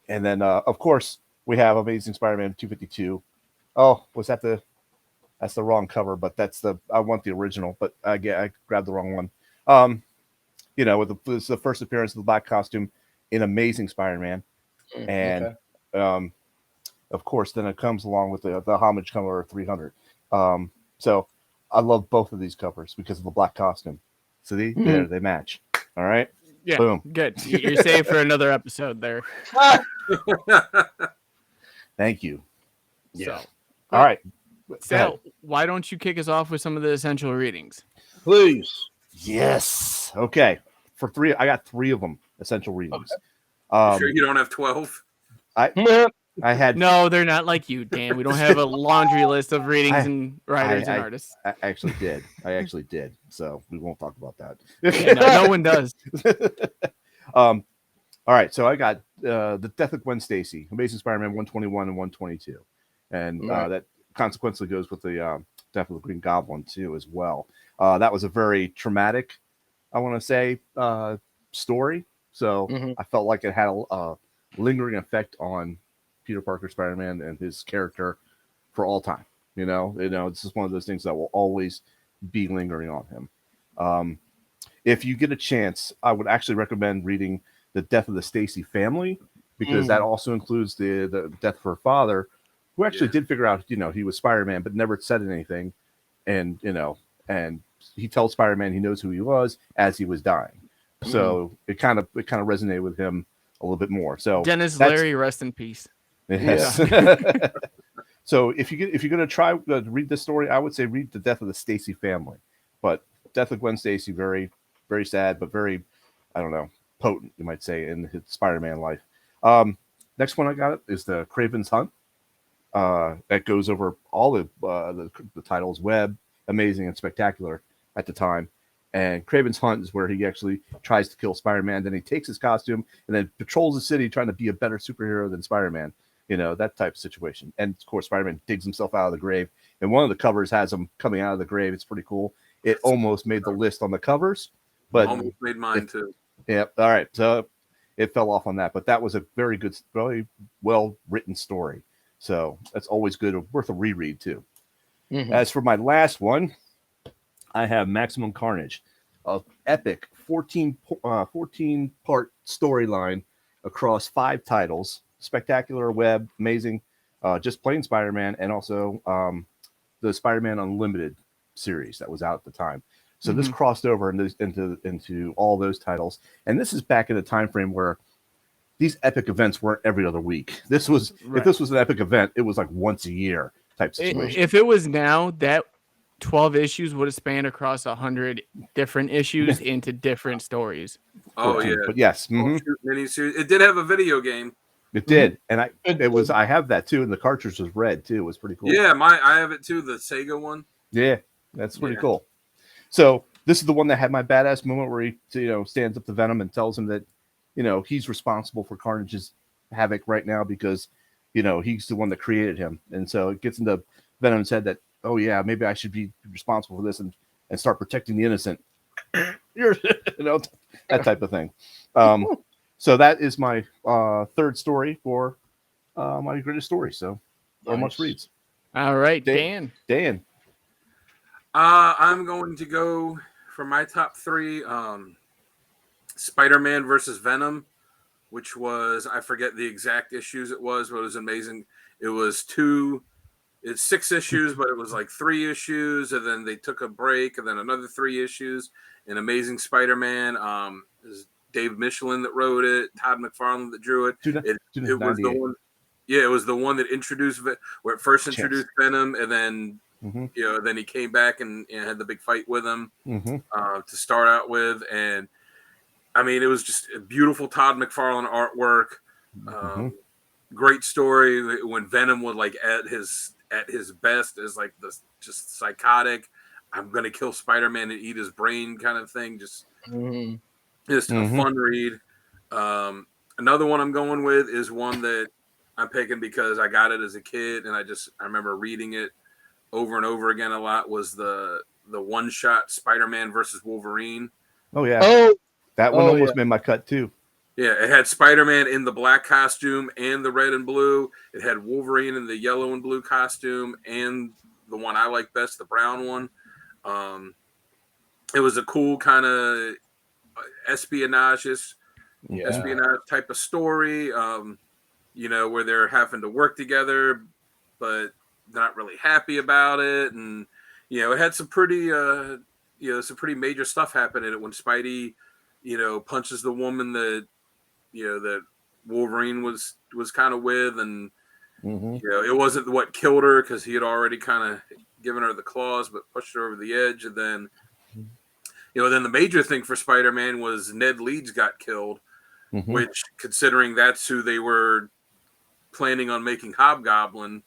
And then, of course, we have Amazing Spider-Man 252. Oh, that's the wrong cover, but I want the original, but I grabbed the wrong one. With the first appearance of the black costume in Amazing Spider-Man, and of course, then it comes along with the homage cover of 300. So I love both of these covers because of the black costume. So they match. All right. Yeah. Boom. Good. You're safe for another episode there. Thank you. Yeah. So, all right. Sal, why don't you kick us off with some of the essential readings? Please. Yes. Okay. For 3, I got 3 of them. Essential readings. Okay. Sure you don't have 12? I had no, they're not like you, Dan. We don't have a laundry list of readings and writers and artists. I actually did. So we won't talk about that. Yeah, no one does. All right. So I got the Death of Gwen Stacy, Amazing Spider-Man 121 and 122, and that consequently goes with the Death of the Green Goblin too, as well. That was a very traumatic, I want to say, story. So I felt like it had a lingering effect on Peter Parker Spider-Man and his character for all time. It's just one of those things that will always be lingering on him. If you get a chance, I would actually recommend reading The Death of the Stacy Family, because that also includes the death of her father, who actually did figure out, he was Spider-Man, but never said anything. And, and he tells Spider-Man he knows who he was as he was dying. So it kind of resonated with him a little bit more. So Dennis Leary, rest in peace. Yes. So if you're going to try to read this story, I would say read The Death of the Stacy Family. But Death of Gwen Stacy, very, very sad, but very, I don't know, potent, you might say, in his Spider-Man life. Next one I got is the Craven's Hunt. That goes over all the titles, Web, Amazing, and Spectacular at the time. And Craven's Hunt is where he actually tries to kill Spider-Man. Then he takes his costume and then patrols the city trying to be a better superhero than Spider-Man. That type of situation. And of course, Spider-Man digs himself out of the grave. And one of the covers has him coming out of the grave. It's pretty cool. It almost made the list on the covers, but almost made mine too. Yeah. All right. So it fell off on that, but that was a very good, very well written story. So that's always good, worth a reread too. Mhm. As for my last one, I have Maximum Carnage, a epic 14 part storyline across 5 titles. Spectacular Web, amazing, just plain Spider-Man, and also the Spider-Man Unlimited series that was out at the time. So this crossed over into all those titles, and this is back in a time frame where these epic events weren't every other week. This was if this was an epic event, it was like once a year type situation. If it was now, that 12 issues would have spanned across 100 different issues into different stories. Oh 14, yeah, but yes, miniseries. It did have a video game. it did, and I have that too, and the cartridge was red too. It was pretty cool. Yeah, I have it too. The Sega one. Yeah, that's pretty cool. So this is the one that had my badass moment where he, stands up to Venom and tells him that, he's responsible for Carnage's havoc right now because, he's the one that created him. And so it gets into Venom's head that, oh yeah, maybe I should be responsible for this and start protecting the innocent. That type of thing. So that is my third story for my greatest story. So much reads. All right, Dan. I'm going to go for my top 3. Spider-Man versus Venom, which was, I forget the exact issues it was, but it was amazing. It was 6 issues, but it was like 3 issues, and then they took a break, and then another 3 issues. An Amazing Spider-Man. It was Dave Michelin that wrote it, Todd McFarlane that drew it. It was the one. Yeah, it was the one that introduced where it first introduced Venom, and then then he came back and had the big fight with him to start out with, and I mean it was just a beautiful Todd McFarlane artwork, great story when Venom was like at his best as like this just psychotic, I'm gonna kill Spider-Man and eat his brain kind of thing, just a fun read. Another one I'm going with is one that I'm picking because I got it as a kid, and I remember reading it over and over again a lot. Was the one-shot Spider-Man versus Wolverine. Oh yeah, that one almost made my cut too. Yeah, it had Spider-Man in the black costume and the red and blue. It had Wolverine in the yellow and blue costume, and the one I like best, the brown one. It was a cool kind of espionage type of story. Where they're having to work together, but not really happy about it. And, it had some pretty major stuff happen in it when Spidey, punches the woman that, that Wolverine was kind of with. And, it wasn't what killed her because he had already kind of given her the claws, but pushed her over the edge. And then, then the major thing for Spider-Man was Ned Leeds got killed, which, considering that's who they were planning on making Hobgoblin,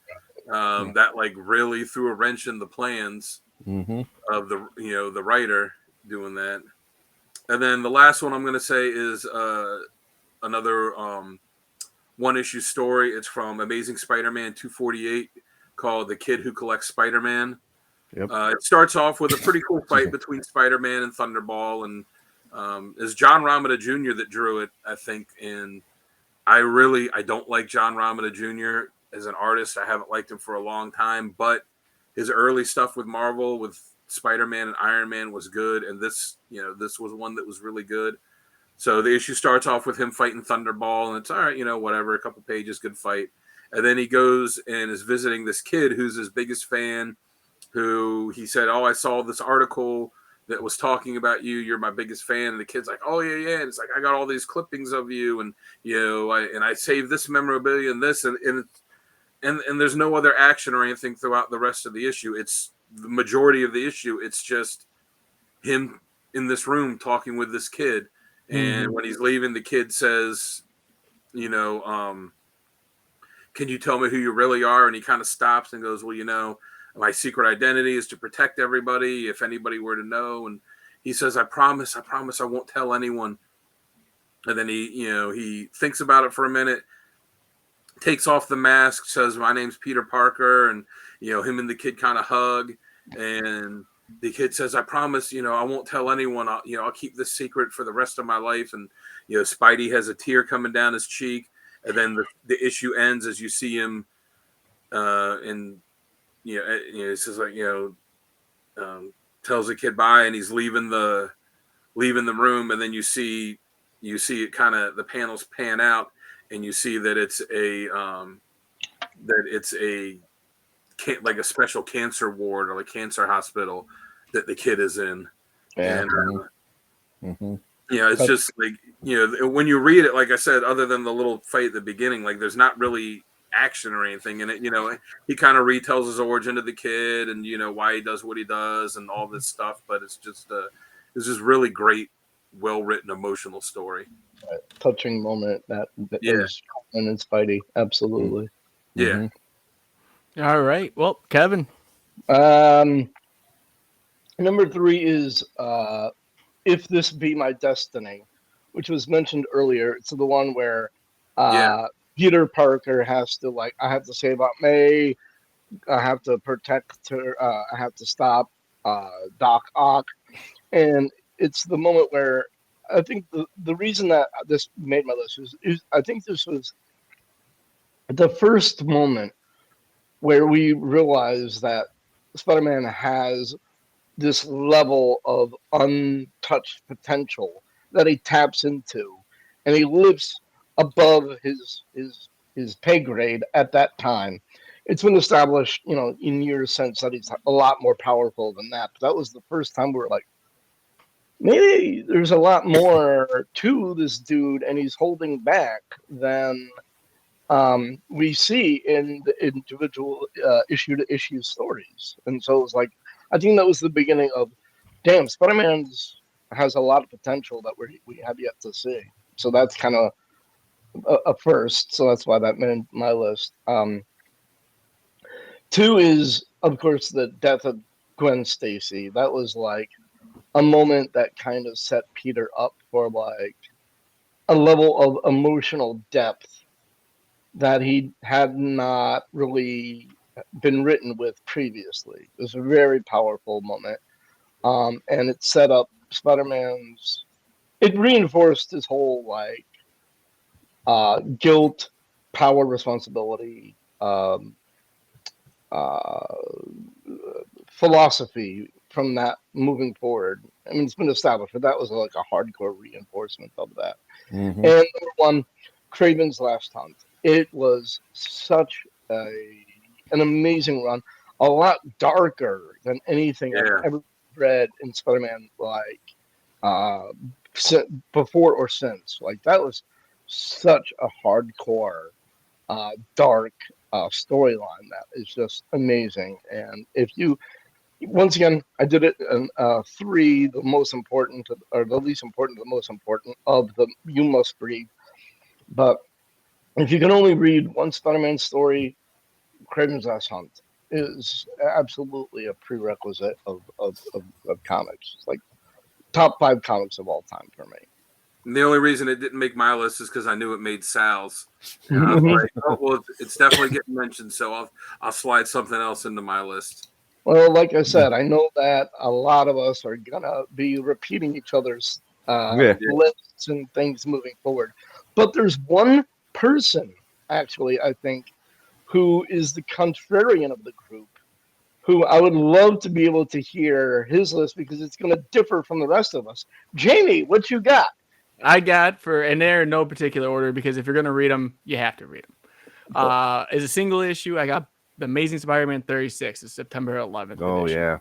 that like really threw a wrench in the plans of the writer doing that. And then the last one I'm going to say is another one-issue story. It's from Amazing Spider-Man 248 called The Kid Who Collects Spider-Man. Yep. It starts off with a pretty cool fight between Spider-Man and Thunderball, and it's John Romita Jr. that drew it, I think, and I don't like John Romita Jr. as an artist. I haven't liked him for a long time, but his early stuff with Marvel, with Spider-Man and Iron Man, was good, and this was one that was really good. So the issue starts off with him fighting Thunderball, and it's all right, whatever, a couple pages, good fight. And then he goes and is visiting this kid who's his biggest fan, who he said, I saw this article that was talking about you. You're my biggest fan. And the kid's like, oh yeah. And it's like, I got all these clippings of you, and I saved this memorabilia and this, and there's no other action or anything throughout the rest of the issue. It's the majority of the issue. It's just him in this room talking with this kid. And when he's leaving, the kid says, can you tell me who you really are? And he kind of stops and goes, well, my secret identity is to protect everybody if anybody were to know. And he says, I promise I won't tell anyone. And then he thinks about it for a minute, takes off the mask, says, my name's Peter Parker. And, him and the kid kind of hug. And the kid says, I promise, I won't tell anyone. I'll keep this secret for the rest of my life. And, Spidey has a tear coming down his cheek. And then the issue ends as you see him he says, tells the kid bye, and he's leaving the room. And then you see it kind of, the panels pan out, and you see that it's like a special cancer ward or like cancer hospital that the kid is in. Yeah. And it's just like, when you read it, like I said, other than the little fight at the beginning, like there's not really action or anything in it. He kind of retells his origin to the kid and why he does what he does and all this stuff, but it's just really great, well written, emotional story. Touching moment that is Gwen and Spidey. Absolutely. Yeah. All right. Well, Kevin. Number 3 is If This Be My Destiny, which was mentioned earlier. It's the one where Peter Parker has to, like, I have to save Aunt May, I have to protect her, I have to stop Doc Ock. And it's the moment where I think the reason that this made my list is I think this was the first moment where we realize that Spider-Man has this level of untouched potential that he taps into, and he lives above his pay grade at that time. It's been established, in years since, that he's a lot more powerful than that. But that was the first time we were like, maybe there's a lot more to this dude, and he's holding back than we see in the individual issue-to-issue stories. And so it's like, I think that was the beginning of, damn, Spider-Man has a lot of potential that we have yet to see. So that's kind of a first. So that's why that made my list. 2 is, of course, the death of Gwen Stacy. That was like a moment that kind of set Peter up for like a level of emotional depth that he had not really been written with previously. It was a very powerful moment. And it set up Spider-Man's, it reinforced his whole like guilt, power, responsibility, philosophy from that moving forward. I mean, it's been established, but that was like a hardcore reinforcement of that. And number 1, Craven's Last Hunt. It was such an amazing run, a lot darker than anything I've ever read in Spider-Man, like before or since. Like, that was such a hardcore, dark storyline that is just amazing. And if you, once again, I did it in 3, the most important, or the least important to the most important of the you must read. But if you can only read one Spider-Man story, Craven's Last Hunt is absolutely a prerequisite of comics. It's like top 5 comics of all time for me. And the only reason it didn't make my list is because I knew it made Sal's. And I was like, oh, well, it's definitely getting mentioned, so I'll slide something else into my list. Well, like I said, I know that a lot of us are gonna be repeating each other's lists and things moving forward. But there's one person, actually, I think, who is the contrarian of the group, who I would love to be able to hear his list because it's going to differ from the rest of us. Jamie, what you got? I got and they're in no particular order because if you're going to read them, you have to read them. As a single issue, I got The Amazing Spider-Man 36, it's September 11th. Oh, edition. yeah.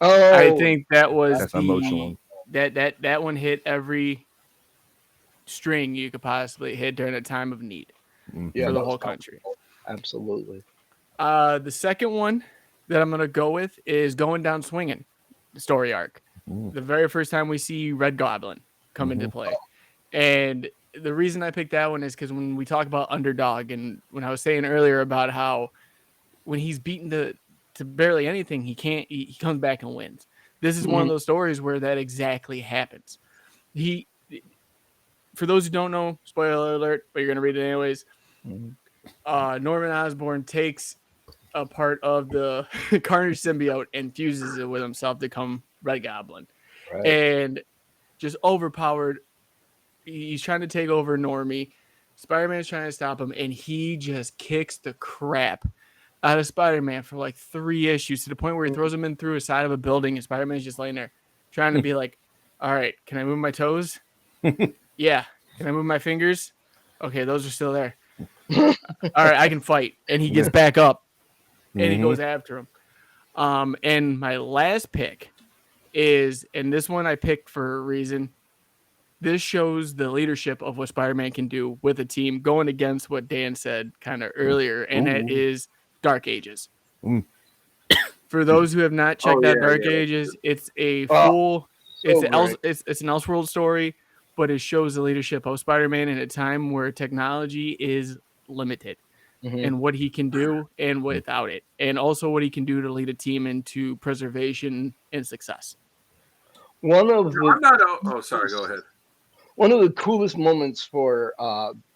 Oh, I think that was that's emotional. That one hit every string you could possibly hit during a time of need for the whole country. Absolutely. The second one that I'm going to go with is Going Down Swinging, the story arc. The very first time we see Red Goblin come into play. And the reason I picked that one is because when we talk about underdog, and when I was saying earlier about how when he's beaten to barely anything, he comes back and wins. This is one of those stories where that exactly happens. For those who don't know, spoiler alert, but you're going to read it anyways. Norman Osborn takes a part of the Carnage symbiote and fuses it with himself to become Red Goblin. Right. And just overpowered. He's trying to take over Normie. Spider-Man's trying to stop him, and he just kicks the crap out of Spider-Man for like 3 issues, to the point where he throws him in through a side of a building, and Spider-Man's just laying there trying to be like, all right, can I move my toes? Yeah. Can I move my fingers? Okay, those are still there. All right, I can fight. And he gets back up, and he goes after him. And my last pick is, and this one I picked for a reason, this shows the leadership of what Spider-Man can do with a team, going against what Dan said kind of earlier, and that is Dark Ages. For those who have not checked out Dark Ages, it's a full, it's an Elseworld story, but it shows the leadership of Spider-Man in a time where technology is limited, and what he can do and without it, and also what he can do to lead a team into preservation and success. Sorry, go ahead. One of the coolest moments for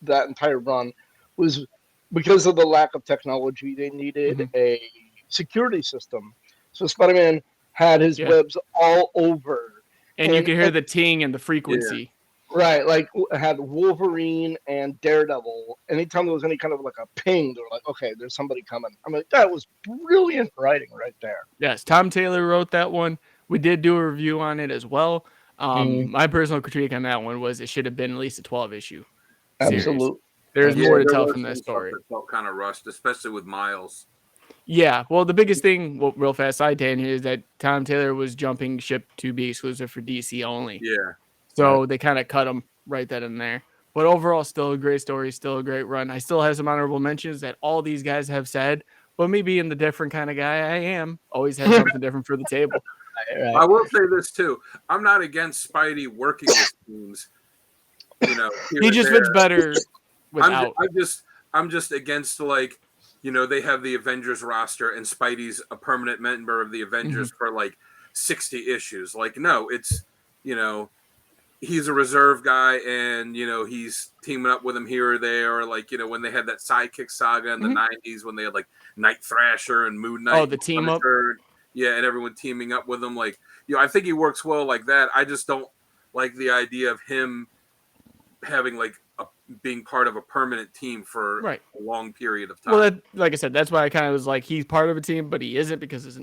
that entire run was because of the lack of technology, they needed a security system. So Spider-Man had his webs all over. And you can hear the ting and the frequency. Right, like had Wolverine and Daredevil. Anytime there was any kind of like a ping, they were like, okay, there's somebody coming. I mean, that was brilliant writing right there. Yes, Tom Taylor wrote that one. We did do a review on it as well. My personal critique on that one was it should have been at least a 12-issue series. Absolutely. There's more to tell from that story. Felt kind of rushed, especially with Miles. Yeah, well, the biggest thing, real fast side tan here, is that Tom Taylor was jumping ship to be exclusive for DC only. Yeah. So they kind of cut him right then and there. But overall, still a great story, still a great run. I still have some honorable mentions that all these guys have said, but me being the different kind of guy I am, always have something different for the table. Right. I will say this too. I'm not against Spidey working with teams. You know, he just fits better without. I'm just against, like, you know, they have the Avengers roster and Spidey's a permanent member of the Avengers for like 60 issues. Like, no, it's, you know, he's a reserve guy, and, you know, he's teaming up with him here or there, or like, you know, when they had that Sidekick saga in the 90s, when they had like Night Thrasher and Moon Knight. Oh, the team up. Yeah, and everyone teaming up with him. Like, you know, I think he works well like that. I just don't like the idea of him having like being part of a permanent team for a long period of time. Well, like I said, that's why I kind of was like, he's part of a team, but he isn't, because it's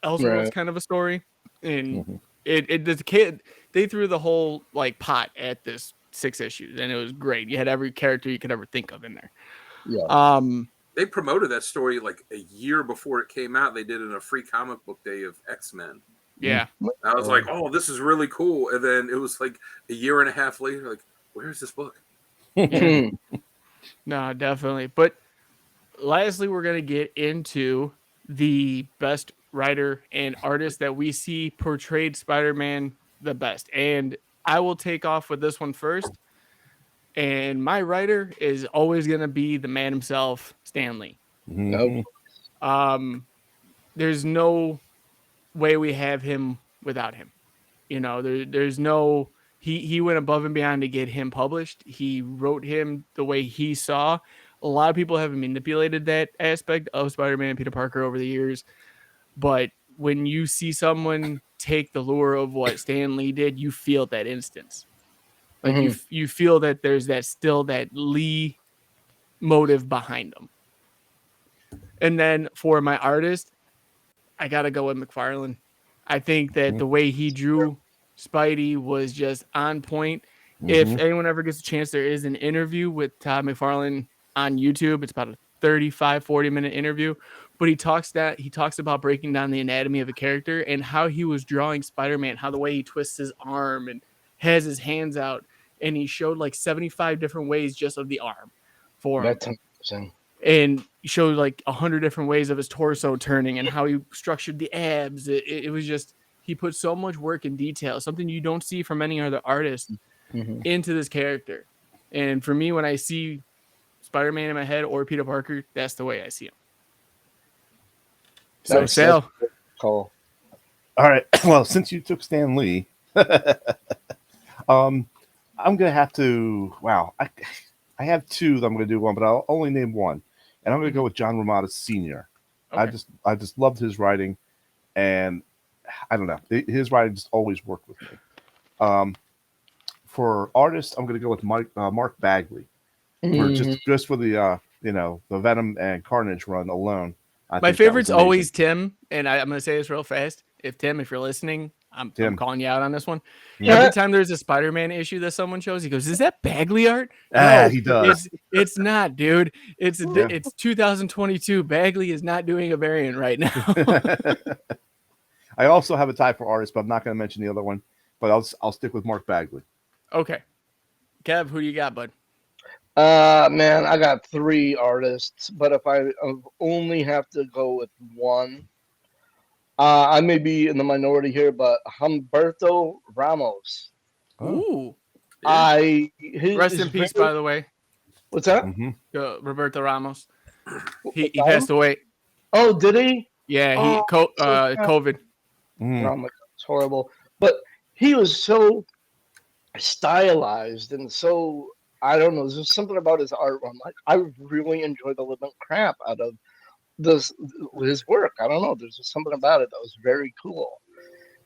Elseworld's kind of a story, and the kid, they threw the whole like pot at this 6 issues, and it was great. You had every character you could ever think of in there. Yeah. They promoted that story like a year before it came out. They did it in a free comic book day of X-Men. Yeah. I was like, oh, this is really cool. And then it was like a year and a half later, like, where's this book? Yeah. No, definitely. But lastly, we're going to get into the best writer and artist that we see portrayed Spider-Man the best. And I will take off with this one first. And my writer is always going to be the man himself, Stan Lee. Nope. There's no way we have him without him. You know, there's no... He went above and beyond to get him published. He wrote him the way he saw. A lot of people have manipulated that aspect of Spider-Man and Peter Parker over the years. But when you see someone take the lure of what Stan Lee did, you feel that instance. Like you feel that there's that Lee motive behind them. And then for my artist, I got to go with McFarlane. I think that the way he drew Spidey was just on point. If anyone ever gets a chance, there is an interview with Todd McFarlane on YouTube. It's about a 35-40 minute interview, but he talks about breaking down the anatomy of a character and how he was drawing Spider-Man, how the way he twists his arm and has his hands out, and he showed like 75 different ways just of the arm for him. That's amazing. And he showed like 100 different ways of his torso turning and how he structured the abs. It was just, he put so much work and detail, something you don't see from any other artist, into this character. And for me, when I see Spider-Man in my head or Peter Parker, that's the way I see him. So, Sal. Cool. All right. Well, since you took Stan Lee, I'm gonna have to. Wow, I have two that I'm gonna do one, but I'll only name one, and I'm gonna go with John Romita Sr. Okay. I just loved his writing, and I don't know, his writing just always worked with me. For artists, I'm gonna go with Mark Bagley for just for the the Venom and Carnage run alone. I My think that was favorite's amazing. always Tim, and I'm gonna say this real fast. If you're listening, I'm Tim. calling you out on this one. Yeah. Every time there's a Spider-Man issue that someone shows, he goes, "Is that Bagley art?" Ah, he does. It's not, dude. It's 2022. Bagley is not doing a variant right now. I also have a tie for artists, but I'm not going to mention the other one. But I'll stick with Mark Bagley. Okay, Kev, who do you got, bud? Man, I got three artists, but if I only have to go with one, I may be in the minority here, but Humberto Ramos. Ooh, rest in peace, by the way. What's that? Roberto Ramos. He About passed him? away. Oh, did he? Yeah, Oh, so sad. COVID. Oh my God, it's horrible. But he was so stylized and so, I don't know, there's just something about his art where I'm like, I really enjoy the living crap out of his work. I don't know, there's just something about it that was very cool.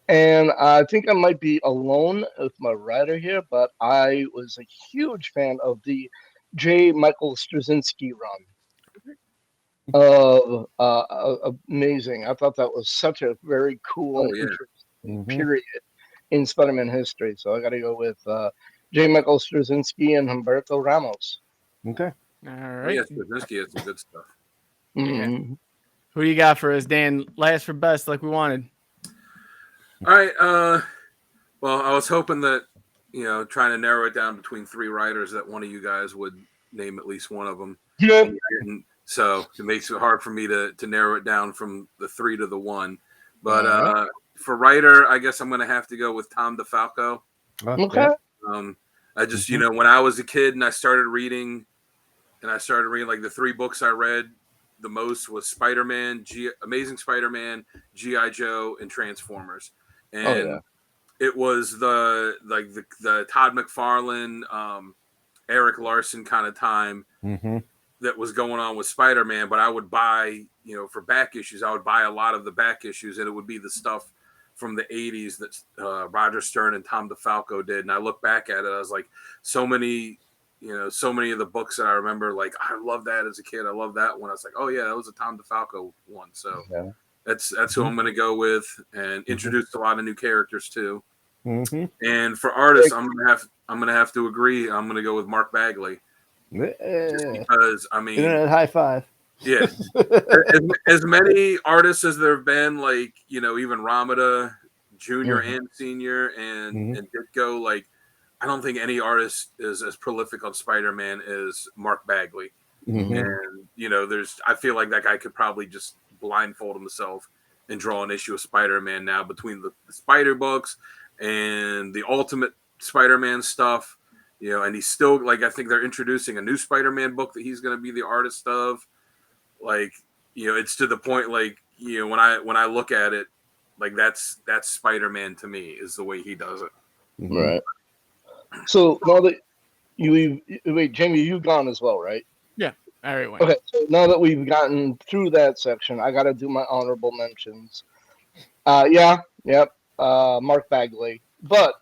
And I think I might be alone with my writer here, but I was a huge fan of the J. Michael Straczynski run. Amazing. I thought that was such a very cool and interesting period in Spider-Man history. So I got to go with J. Michael Straczynski and Humberto Ramos. Okay. All right. Yeah, Straczynski has some good stuff. Mm-hmm. Who do you got for us, Dan? Last for best, like we wanted. All right. Well, I was hoping that, trying to narrow it down between three writers, that one of you guys would name at least one of them. Yeah. So it makes it hard for me to narrow it down from the three to the one. But for writer, I guess I'm going to have to go with Tom DeFalco. Okay. I just, when I was a kid and I started reading, like the three books I read the most was Spider-Man, Amazing Spider-Man, G.I. Joe, and Transformers. And it was the Todd McFarlane, Eric Larson kind of time that was going on with Spider-Man. But I would buy, for back issues, I would buy a lot of the back issues, and it would be the stuff from the 80s that Roger Stern and Tom DeFalco did. And I look back at it, I was like, so many of the books that I remember, like, I love that as a kid. I love that one. I was like, oh yeah, that was a Tom DeFalco one. So that's who I'm going to go with, and introduced a lot of new characters too. And for artists, I'm going to have to agree. I'm going to go with Mark Bagley. Just because, Internet high five. Yeah. as many artists as there have been, like, even Ramada Jr. and Senior and Ditko, like, I don't think any artist is as prolific on Spider-Man as Mark Bagley. And, I feel like that guy could probably just blindfold himself and draw an issue of Spider-Man now between the Spider books and the Ultimate Spider-Man stuff, and he's still, like, I think they're introducing a new Spider-Man book that he's going to be the artist of. Like, it's to the point, like, when I look at it, like, that's Spider-Man to me, is the way he does it. Right. So now that wait, Jamie, you've gone as well, right? Yeah. All right. Okay. So now that we've gotten through that section, I got to do my honorable mentions. Mark Bagley, but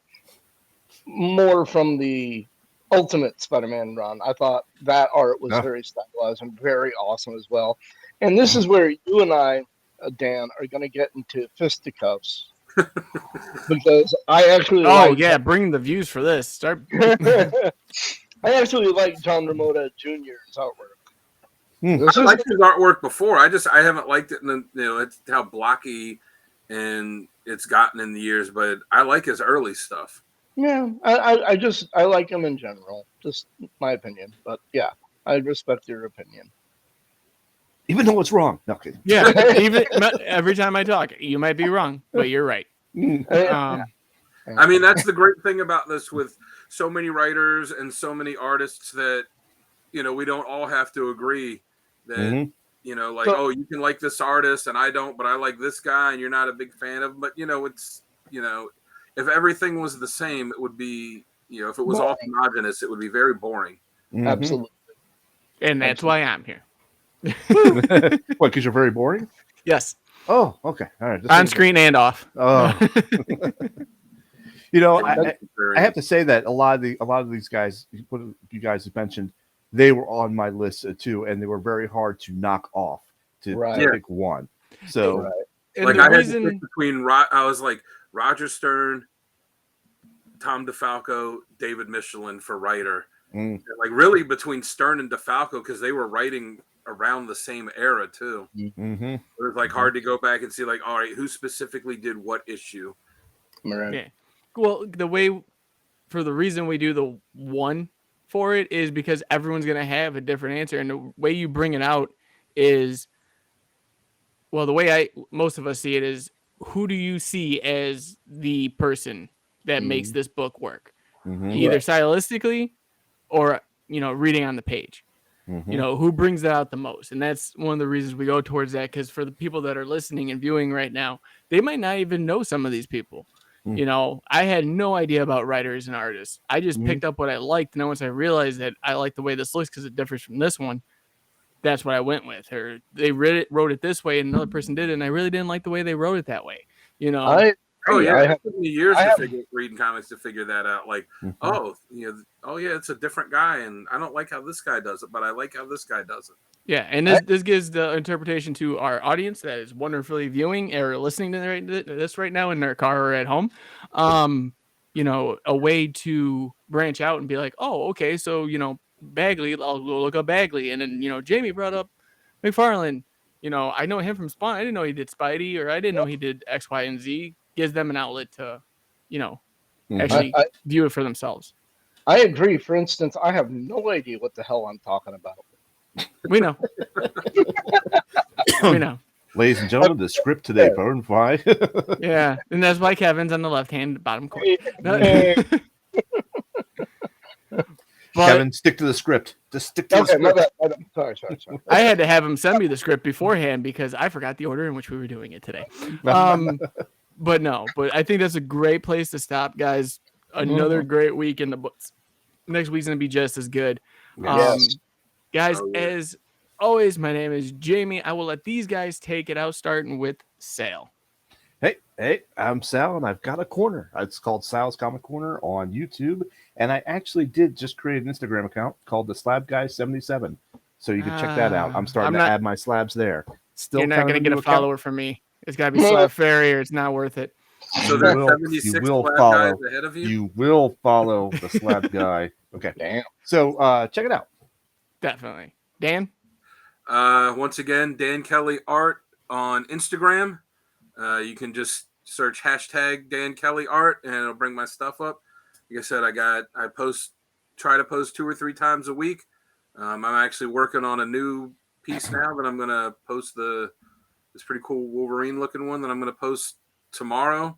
more from the Ultimate Spider-Man run. I thought that art was very stylized and very awesome as well. And this is where you and I, Dan, are going to get into fisticuffs. Because I actually bring the views for this. Start. I actually like John Romita Jr.'s artwork. I liked his artwork before. I haven't liked it in it's how blocky and it's gotten in the years, but I like his early stuff. Yeah, I like him in general. Just my opinion. But yeah, I respect your opinion. Even though it's wrong. Okay. Yeah, even every time I talk, you might be wrong, but you're right. I mean, that's the great thing about this, with so many writers and so many artists, that we don't all have to agree that You know, like, So- oh, you can like this artist and I don't, but I like this guy and you're not a big fan of him. But, you know, it's, you know, if everything was the same, it would be, you know, if it was all Boring. homogenous, it would be very boring. Mhm. Absolutely. And that's why I'm here. What? Because you're very boring. Yes, Oh, okay. All right. Just on making sure. screen and off. Oh. You know, Very- I have to say that a lot of these guys, what you guys have mentioned, they were on my list too, and they were very hard to knock off to Right. pick one. So Right. And like the I had to reason, pick between I was like Roger Stern, Tom DeFalco, David Michelin for writer. mm, Like really between Stern and DeFalco because they were writing around the same era too. mhm. It was like hard to go back and see like, all right, who specifically did what issue? Right. yeah. Well, for the reason we do the one for it is because everyone's gonna have a different answer, and the way you bring it out is, well, the way most of us see it is, who do you see as the person that makes this book work, Mhm. either stylistically or reading on the page. Mhm. Who brings that out the most? And that's one of the reasons we go towards that, because for the people that are listening and viewing right now, they might not even know some of these people. I had no idea about writers and artists. I just picked up what I liked, and then once I realized that I like the way this looks because it differs from this one, that's what I went with. Or they wrote it this way, and another person did it, and I really didn't like the way they wrote it that way. Oh yeah, I it have, took me years I to have- figure reading comics to figure that out. Like, Mhm. oh, oh yeah, it's a different guy, and I don't like how this guy does it, but I like how this guy does it. Yeah, and this gives the interpretation to our audience that is wonderfully viewing or listening to this right now in their car or at home. A way to branch out and be like, oh, okay, so Bagley, I'll go look up Bagley, and then Jamie brought up McFarlane. I know him from Spawn. I didn't know he did Spidey, or I didn't know he did X, Y, and Z. Gives them an outlet to, actually view it for themselves. I agree. For instance, I have no idea what the hell I'm talking about. We know. We know. Ladies and gentlemen, the script today, Burn Fly. Yeah, and that's why Kevin's on the left-hand bottom corner. Hey. But Kevin, stick to the script. Just stick to the Okay, my script. bad. Sorry. I had to have him send me the script beforehand because I forgot the order in which we were doing it today. But I think that's a great place to stop, guys. Another great week in the books. Next week's gonna be just as good. Yes. Guys, Oh, yeah. as always, my name is Jamie. I will let these guys take it out, starting with Sal. Hey, I'm Sal, and I've got a corner. It's called Sal's Comic Corner on YouTube, and I actually did just create an Instagram account called the Slab Guy 77, so you can check that out. I'm starting to add my slabs there. Still, You're not kind gonna of a get new a account. follower from me. It's gotta be Slab Fairy, or it's not worth it. So there's 76 black guys ahead of you. You will follow the Slab Guy. Okay. Damn. So check it out. Definitely, Dan. Once again, Dan Kelly Art on Instagram. You can just search hashtag Dan Kelly Art, and it'll bring my stuff up. Like I said, try to post 2 or 3 times a week. I'm actually working on a new piece now that I'm gonna post this pretty cool Wolverine looking one that I'm gonna post tomorrow,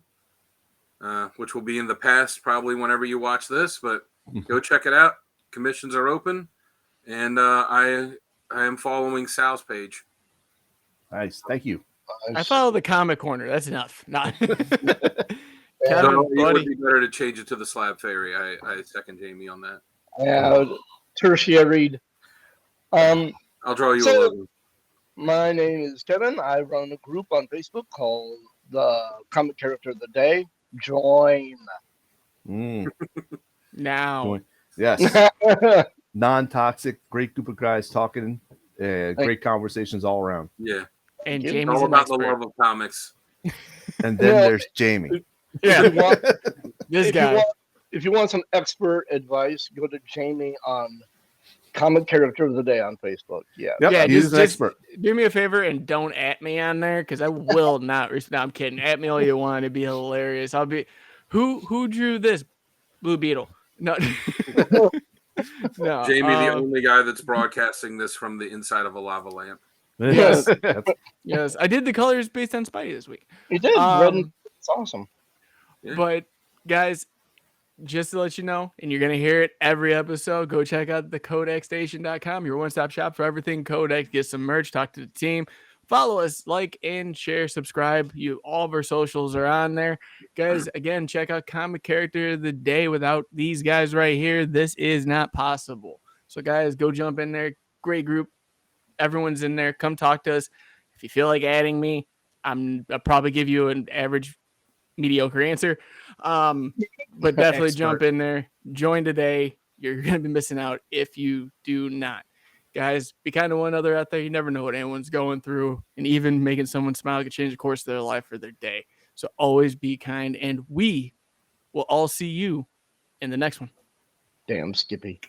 which will be in the past probably whenever you watch this. But go check it out. Commissions are open, and I am following Sal's page. Nice. Thank you. I follow the comic corner. That's enough. Not So Kevin, it would buddy. be better to change it to the Slab Fairy. I second Jamie on that. Yeah, tertiary. I'll draw you a logo. My name is Kevin. I run a group on Facebook called the Comic Character of the Day. Join. Now. Yes. Non-toxic, great group of guys talking, great conversations all around. Yeah, And It's it's Jamie's all an about the expert. love of comics. And then Well, there's Jamie. Yeah, If you want- this if you guy. want- if you want some expert advice, go to Jamie on Comic Character of the Day on Facebook. Yeah. Yep, Yeah, he's just- an expert. Do me a favor and don't at me on there, because I will not. No, I'm kidding. At me all you want. It'd be hilarious. I'll be. Who drew this? Blue Beetle. No. No. Jamie, the only guy that's broadcasting this from the inside of a lava lamp. Yes. Yes, I did the colors based on Spidey this week. You did. Red and it's awesome. Yeah. But guys, just to let you know, and you're going to hear it every episode, go check out the CodexStation.com, your one-stop shop for everything Codex. Get some merch, talk to the team, follow us, like and share, subscribe. All of our socials are on there. Guys, again, check out Comic Character of the Day. Without these guys right here, this is not possible. So, guys, go jump in there. Great group. Everyone's in there. Come talk to us. If you feel like adding me, I'll probably give you an average mediocre answer. But definitely jump in there. Join today. You're going to be missing out if you do not. Guys, be kind to one another out there. You never know what anyone's going through. And even making someone smile can change the course of their life or their day. So always be kind. And we will all see you in the next one. Damn, Skippy.